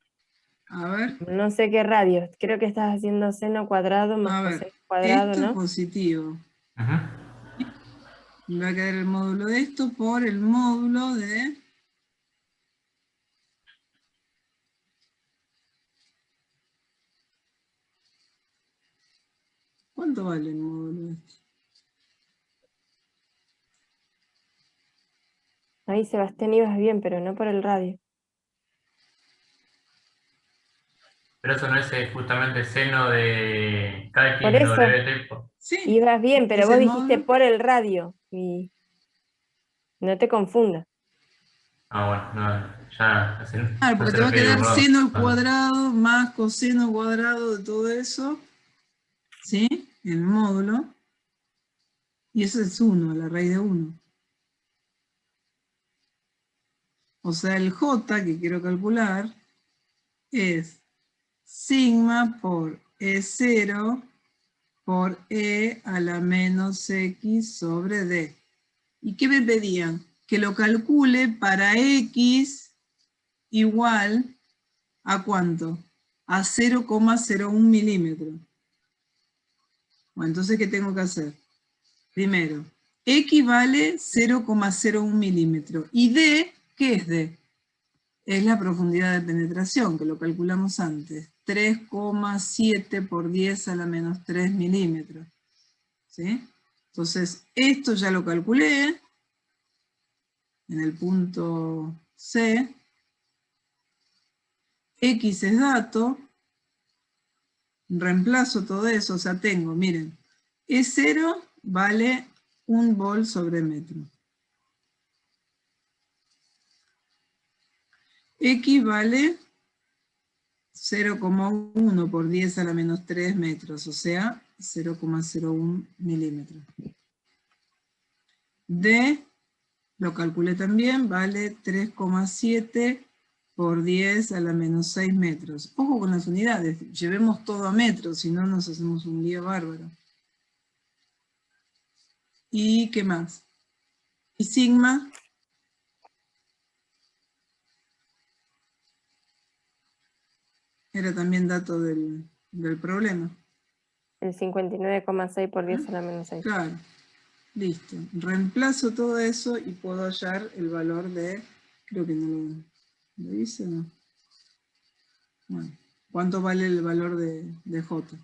A ver, no sé qué radio. Creo que estás haciendo seno cuadrado a más ver, coseno cuadrado, esto es ¿no? positivo. Ajá. Me va a quedar el módulo de esto por el módulo de... ¿Cuánto vale el módulo de esto? Ahí Sebastián ibas bien, pero no por el radio. Pero eso no es justamente seno de KX Por eso, WT. Sí, ibas bien, pero es vos el dijiste módulo. por el radio. Y no te confundas. Ah, bueno, no, ya Claro, no porque sé te va lo a que digo, quedar perdón. seno al cuadrado más coseno cuadrado de todo eso, ¿sí? El módulo. Y eso es 1, la raíz de 1. O sea, el J que quiero calcular es sigma por E0 por E a la menos X sobre D. ¿Y qué me pedían? Que lo calcule para X igual a ¿cuánto? A 0,01 milímetros. Bueno, entonces, ¿qué tengo que hacer? Primero, X vale 0,01 milímetros. ¿Y D qué es D? Es la profundidad de penetración, que lo calculamos antes. 3,7 por 10 a la menos 3 milímetros. ¿Sí? Entonces, esto ya lo calculé en el punto C. X es dato. Reemplazo todo eso, o sea, tengo, miren, E0 vale 1 volt sobre metro. X vale 0,1 por 10 a la menos 3 metros, o sea, 0,01 milímetros. D, lo calculé también, vale 3,7 por 10 a la menos 6 metros. Ojo con las unidades, llevemos todo a metros, si no nos hacemos un lío bárbaro. ¿Y qué más? ¿Y sigma? Era también dato del problema. El 59,6 por 10 a la menos 6. Claro, listo. Reemplazo todo eso y puedo hallar el valor de, creo que no lo hice, ¿no? Bueno, ¿cuánto vale el valor de J?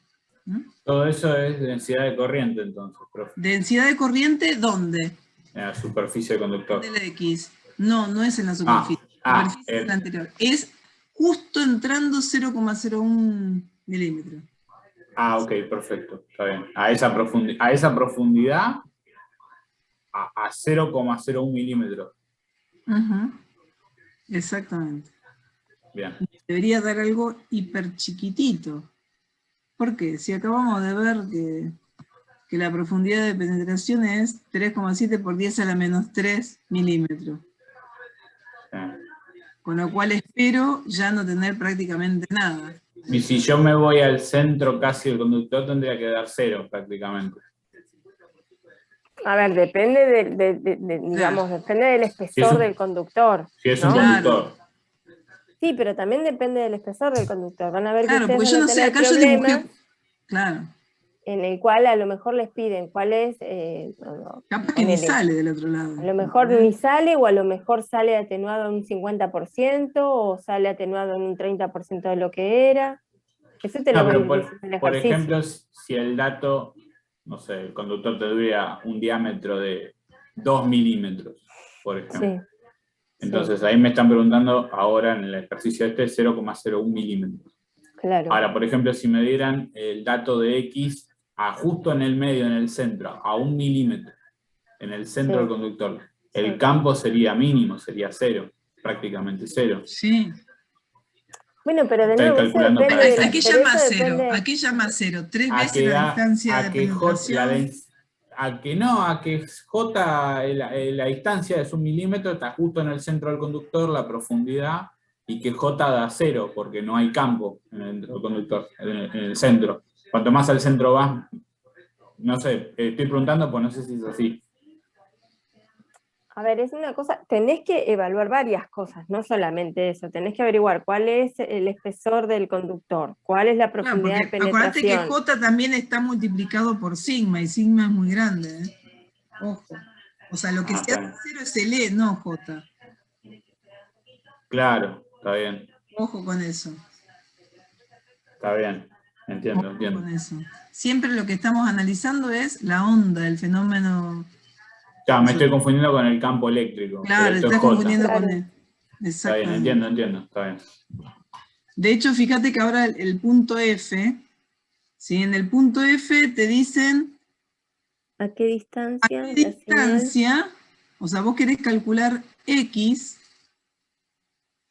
Todo eso es densidad de corriente, entonces, profe. ¿Densidad de corriente dónde? En la superficie del conductor. De la X. No, no es en la superficie. La superficie es la anterior. Es justo entrando 0,01 milímetros. Ah, ok, perfecto. Está bien. A esa profundidad, a 0,01 milímetros. Exactamente. Bien. Debería dar algo hiper chiquitito. ¿Por qué? Si acabamos de ver que la profundidad de penetración es 3,7 por 10 a la menos 3 milímetros. Con lo cual espero ya no tener prácticamente nada. Y si yo me voy al centro casi del conductor, tendría que dar 0 prácticamente. A ver, depende digamos, depende del espesor del conductor. Si es un ¿no? conductor. Sí, pero también depende del espesor del conductor. Van a ver que Claro, ustedes porque yo van no a sé, tener acá yo problemas dibujé. Claro. en el cual a lo mejor les piden cuál es... Capaz que ni sale del otro lado. A lo mejor ni sale, o a lo mejor sale atenuado en un 50%, o sale atenuado en un 30% de lo que era. Eso te lo va a ir diciendo el por ejercicio. ejemplo, si el dato, no sé, el conductor tendría un diámetro de 2 milímetros, por ejemplo. Sí. Entonces ahí me están preguntando ahora en el ejercicio 0,01 milímetros. Claro. Ahora, por ejemplo, si me dieran el dato de X justo en el medio, en el centro, a 1 milímetro, en el centro del conductor, el campo sería mínimo, sería 0, prácticamente 0. Sí. Bueno, pero de nuevo, eso depende ¿A qué llama 0? ¿A qué llama 0? ¿3 veces la distancia de penetración? A que J, la distancia es 1 milímetro, está justo en el centro del conductor, la profundidad, y que J da 0, porque no hay campo en el conductor, en el centro. Cuanto más al centro vas, no sé, estoy preguntando, pues no sé si es así. A ver, es una cosa, tenés que evaluar varias cosas, no solamente eso, tenés que averiguar cuál es el espesor del conductor, cuál es la profundidad de penetración. Acuérdate que J también está multiplicado por sigma, y sigma es muy grande, ¿eh? Ojo. O sea, lo que se hace 0 es el E, no J. Claro, está bien. Ojo con eso. Está bien, entiendo, entiendo. Con eso. Siempre lo que estamos analizando es la onda, el fenómeno... Claro, me estoy confundiendo con el campo eléctrico. Claro, estás confundiendo con él. Está bien, entiendo, está bien. De hecho, fíjate que ahora el punto F, ¿sí? En el punto F te dicen... ¿A qué distancia? ¿A qué distancia? O sea, vos querés calcular X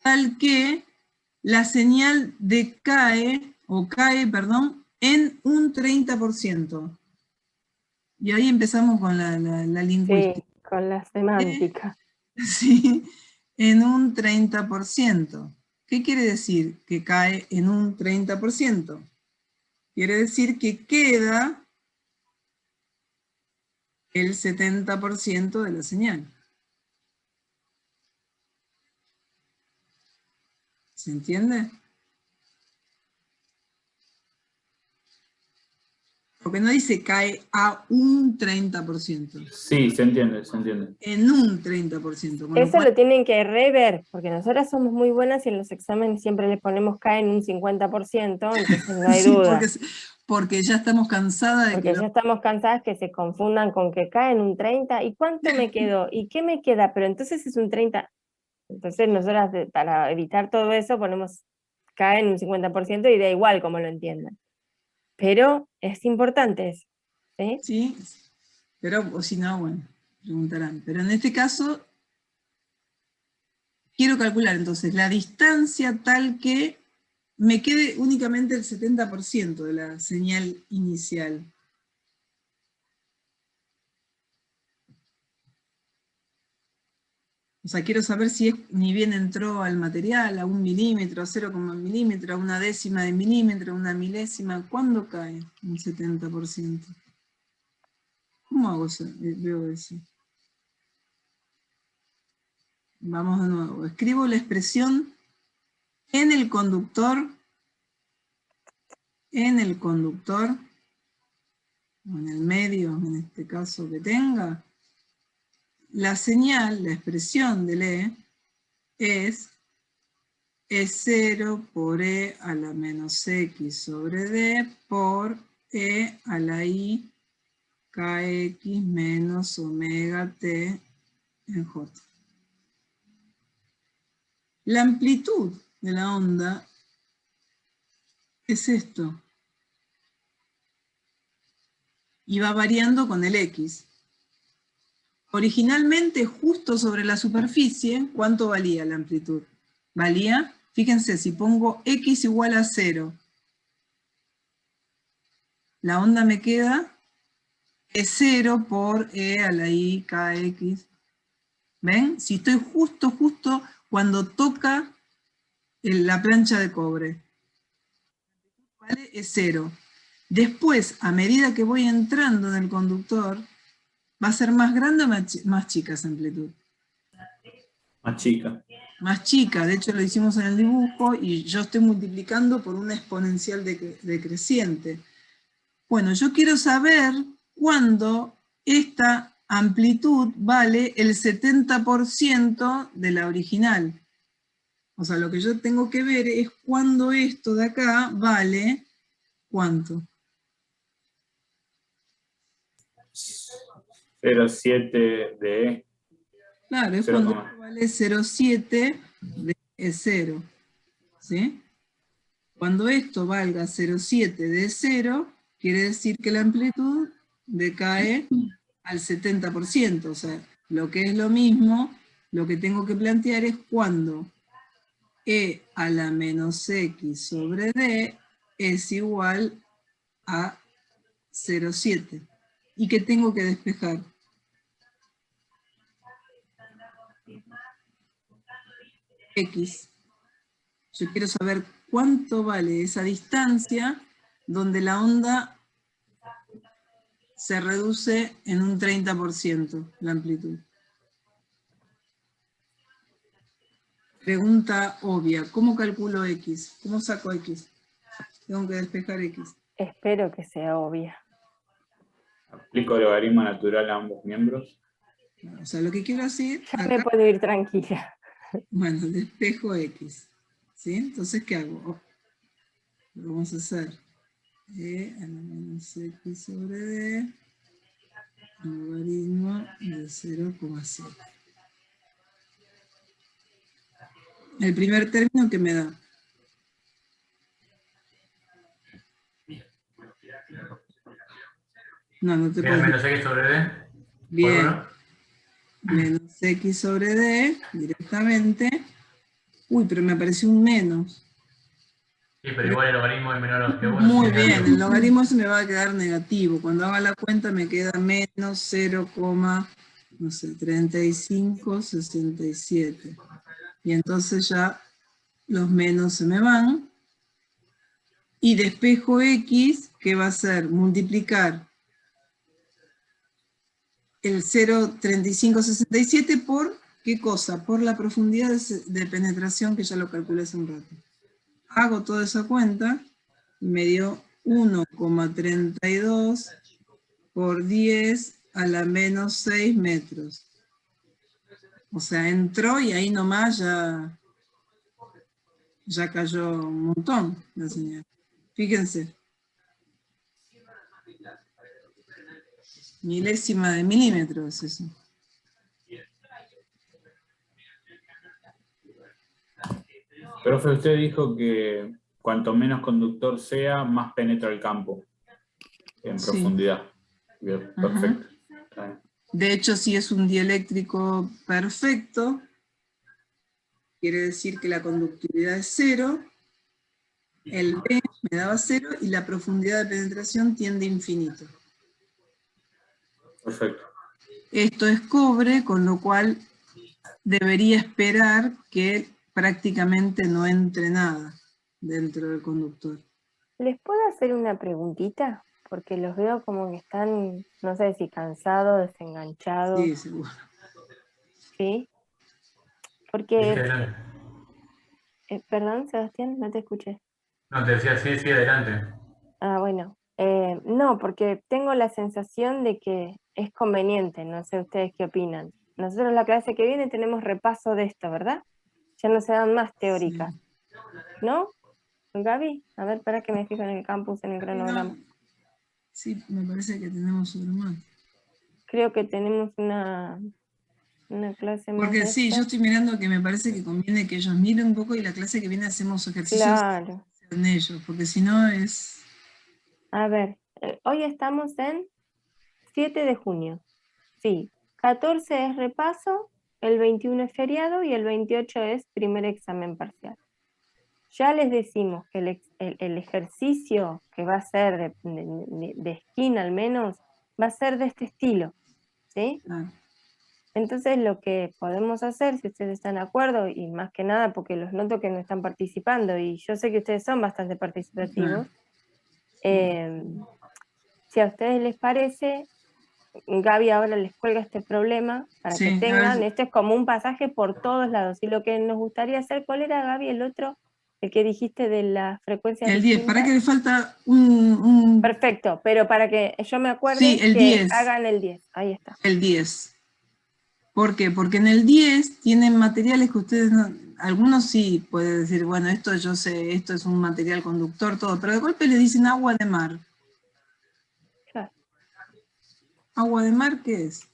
tal que la señal cae, en un 30%. Y ahí empezamos con la lingüística. Sí, con la semántica. Sí, en un 30%. ¿Qué quiere decir que cae en un 30%? Quiere decir que queda el 70% de la señal. ¿Se entiende? Porque no dice cae a un 30%. Sí, se entiende, se entiende. En un 30%. Eso lo tienen que rever, porque nosotras somos muy buenas y en los exámenes siempre le ponemos cae en un 50%, entonces no hay duda. Porque ya estamos cansadas de porque ya estamos cansadas que se confundan con que cae en un 30, ¿y cuánto me quedó? ¿Y qué me queda? Pero entonces es un 30. Entonces nosotras, para evitar todo eso, ponemos cae en un 50% y da igual como lo entiendan. Pero es importante eso. ¿Sí? Sí, pero o si no, bueno, preguntarán. Pero en este caso, quiero calcular entonces la distancia tal que me quede únicamente el 70% de la señal inicial. O sea, quiero saber si ni bien entró al material, a 1 milímetro, a 0,1 milímetro, a 1/10 de milímetro, a 1 milésima. ¿Cuándo cae un 70%? ¿Cómo hago eso? Veo eso. Vamos de nuevo. Escribo la expresión en el conductor, o en el medio, en este caso que tenga, la señal, la expresión del E, es E0 por E a la menos X sobre D por E a la I KX menos omega T en J. La amplitud de la onda es esto. Y va variando con el X. Originalmente, justo sobre la superficie, ¿cuánto valía la amplitud? Valía, fíjense, si pongo X igual a 0, la onda me queda E0 por E a la I KX. ¿Ven? Si estoy justo cuando toca la plancha de cobre. ¿Vale? E0. Después, a medida que voy entrando en el conductor, ¿va a ser más grande o más chica esa amplitud? Más chica. Más chica, de hecho lo hicimos en el dibujo y yo estoy multiplicando por una exponencial decreciente. Bueno, yo quiero saber cuándo esta amplitud vale el 70% de la original. O sea, lo que yo tengo que ver es cuándo esto de acá vale, ¿cuánto? 0,7 de E. Claro, es 0, cuando esto vale 0,7 de E0. ¿Sí? Cuando esto valga 0,7 de E0, quiere decir que la amplitud decae al 70%. O sea, lo que es lo mismo, lo que tengo que plantear es cuando E a la menos X sobre D es igual a 0,7. ¿Y qué tengo que despejar? X. Yo quiero saber cuánto vale esa distancia donde la onda se reduce en un 30% la amplitud. Pregunta obvia, ¿cómo calculo X? ¿Cómo saco X? Tengo que despejar X. Espero que sea obvia. Aplico logaritmo natural a ambos miembros. O sea, lo que quiero hacer, Ya me puedo ir tranquila. bueno, despejo X. ¿Sí? Entonces, ¿qué hago? Lo vamos a hacer. E a la menos X sobre D, logaritmo de 0,7. El primer término que me da. No te puedo. Menos X sobre D. Bien. Menos X sobre D, directamente. Uy, pero me apareció un menos. Sí, pero igual el logaritmo es menor que 1. Muy bien, el logaritmo se me va a quedar negativo. Cuando haga la cuenta me queda menos 0,3567. Y entonces ya los menos se me van. Y despejo X, que va a ser multiplicar el 0,3567 por, ¿qué cosa? Por la profundidad de penetración que ya lo calculé hace un rato. Hago toda esa cuenta y me dio 1,32 por 10 a la menos 6 metros. O sea, entró y ahí nomás ya cayó un montón la señal. Fíjense. Milésima de milímetro es eso. Profe, usted dijo que cuanto menos conductor sea, más penetra el campo en profundidad. Bien, perfecto. De hecho, si es un dieléctrico perfecto, quiere decir que la conductividad es 0, el B me daba 0 y la profundidad de penetración tiende a infinito. Perfecto. Esto es cobre, con lo cual debería esperar que prácticamente no entre nada dentro del conductor. ¿Les puedo hacer una preguntita? Porque los veo como que están, no sé si cansados, desenganchados. Sí, seguro. ¿Sí? Sí, Porque, adelante. perdón, Sebastián, no te escuché. No, te decía sí, adelante. Ah, bueno. No, porque tengo la sensación de que es conveniente, no sé ustedes qué opinan. Nosotros la clase que viene tenemos repaso de esto, ¿verdad? Ya no se dan más teóricas, ¿no? Gaby, a ver, para que me fijo en el campus, en el cronograma. Sí, me parece que tenemos otro más. Creo que tenemos una clase más Porque de sí, yo esta. estoy mirando que me parece que conviene que ellos miren un poco y la clase que viene hacemos ejercicios Claro. en ellos, porque si no es... A ver, hoy estamos en 7 de junio. Sí, 14 es repaso, el 21 es feriado y el 28 es primer examen parcial. Ya les decimos que el ejercicio que va a ser de esquina al menos, va a ser de este estilo, ¿sí? Ah, Entonces lo que podemos hacer, si ustedes están de acuerdo, y más que nada porque los noto que no están participando, y yo sé que ustedes son bastante participativos, si a ustedes les parece, Gaby ahora les cuelga este problema para que sí, a tengan, ver, esto es como un pasaje por todos lados, y lo que nos gustaría hacer, ¿cuál era, Gaby, el otro? El que dijiste de las frecuencias el 10, para distintas. que le falta un... Perfecto, pero para que yo me Sí, acuerde el que 10. hagan el 10, ahí está. El 10. ¿Por qué? Porque en el 10 tienen materiales que ustedes no... Algunos sí pueden decir, bueno, esto yo sé, esto es un material conductor, todo, pero de golpe le dicen agua de mar. Claro. ¿Agua de mar qué es?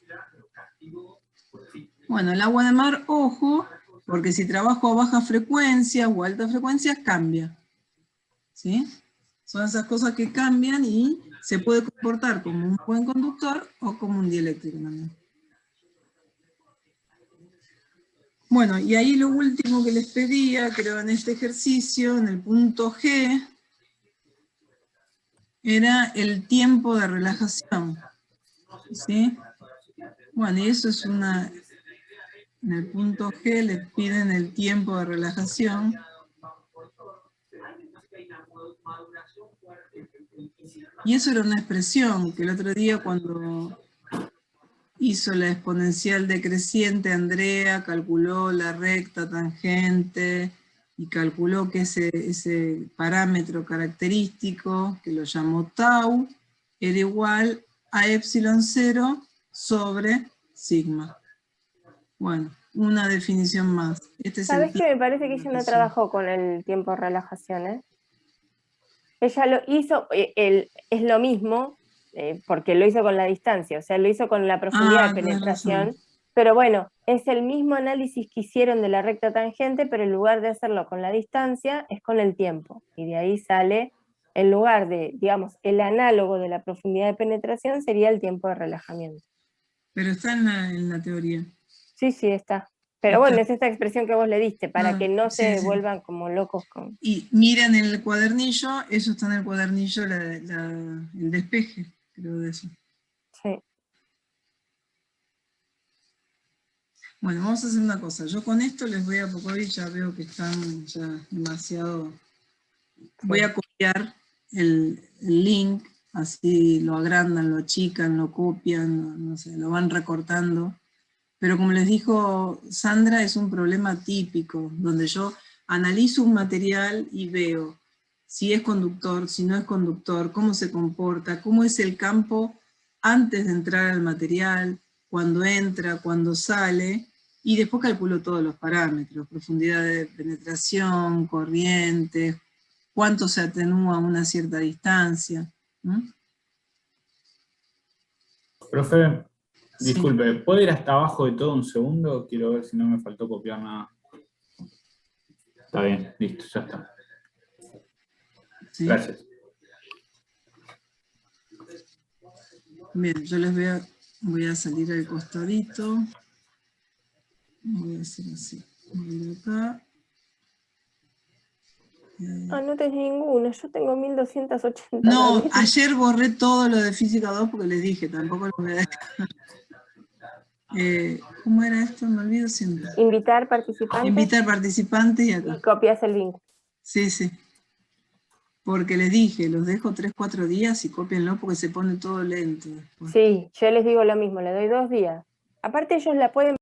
Bueno, el agua de mar, ojo, porque si trabajo a baja frecuencia o alta frecuencia, cambia. ¿Sí? Son esas cosas que cambian y se puede comportar como un buen conductor o como un dieléctrico también. Bueno, y ahí lo último que les pedía, creo en este ejercicio, en el punto G, era el tiempo de relajación. ¿Sí? Bueno, y eso es una... En el punto G les piden el tiempo de relajación. Y eso era una expresión que el otro día cuando hizo la exponencial decreciente, Andrea calculó la recta tangente y calculó que ese parámetro característico, que lo llamó tau, era igual a epsilon 0 sobre sigma. Bueno, una definición más. Este es el ¿Sabes qué? Me parece que ella no trabajó con el tiempo de relajación, ¿eh? Ella lo hizo, es lo mismo, porque lo hizo con la distancia, o sea, lo hizo con la profundidad de tenés penetración, razón. pero bueno, es el mismo análisis que hicieron de la recta tangente, pero en lugar de hacerlo con la distancia, es con el tiempo, y de ahí sale, en lugar de, digamos, el análogo de la profundidad de penetración sería el tiempo de relajamiento. Pero está en la teoría. Sí, sí, está. Pero Está. bueno, es esta expresión que vos le diste, para que no sí, se sí. vuelvan como locos con... Y miren el cuadernillo, eso está en el cuadernillo, el despeje, creo de eso. Sí. Bueno, vamos a hacer una cosa. Yo con esto les voy a Pocovi, ya veo que están ya demasiado... Voy a copiar el link, así lo agrandan, lo achican, lo copian, no sé, lo van recortando. Pero como les dijo Sandra, es un problema típico, donde yo analizo un material y veo si es conductor, si no es conductor, cómo se comporta, cómo es el campo antes de entrar al material, cuando entra, cuando sale, y después calculo todos los parámetros, profundidad de penetración, corrientes, cuánto se atenúa a una cierta distancia. ¿No? Profe, Sí. disculpe, ¿puedo ir hasta abajo de todo un segundo? Quiero ver si no me faltó copiar nada. Está bien, listo, ya está. ¿Sí? Gracias. Bien, yo les voy a salir al costadito. Voy a hacer así. Voy a ir acá. Ah, no tenés ninguno, yo tengo 1280. No, también. ayer borré todo lo de física 2 porque les dije, tampoco lo voy a dejar. ¿Cómo era esto? Me olvido siempre. Invitar participantes Invitar participantes y acá. y copias el link. Sí, sí. Porque les dije, los dejo 3, 4 días y cópienlo porque se pone todo lento después. Sí, yo les digo lo mismo, le doy 2 días. Aparte ellos la pueden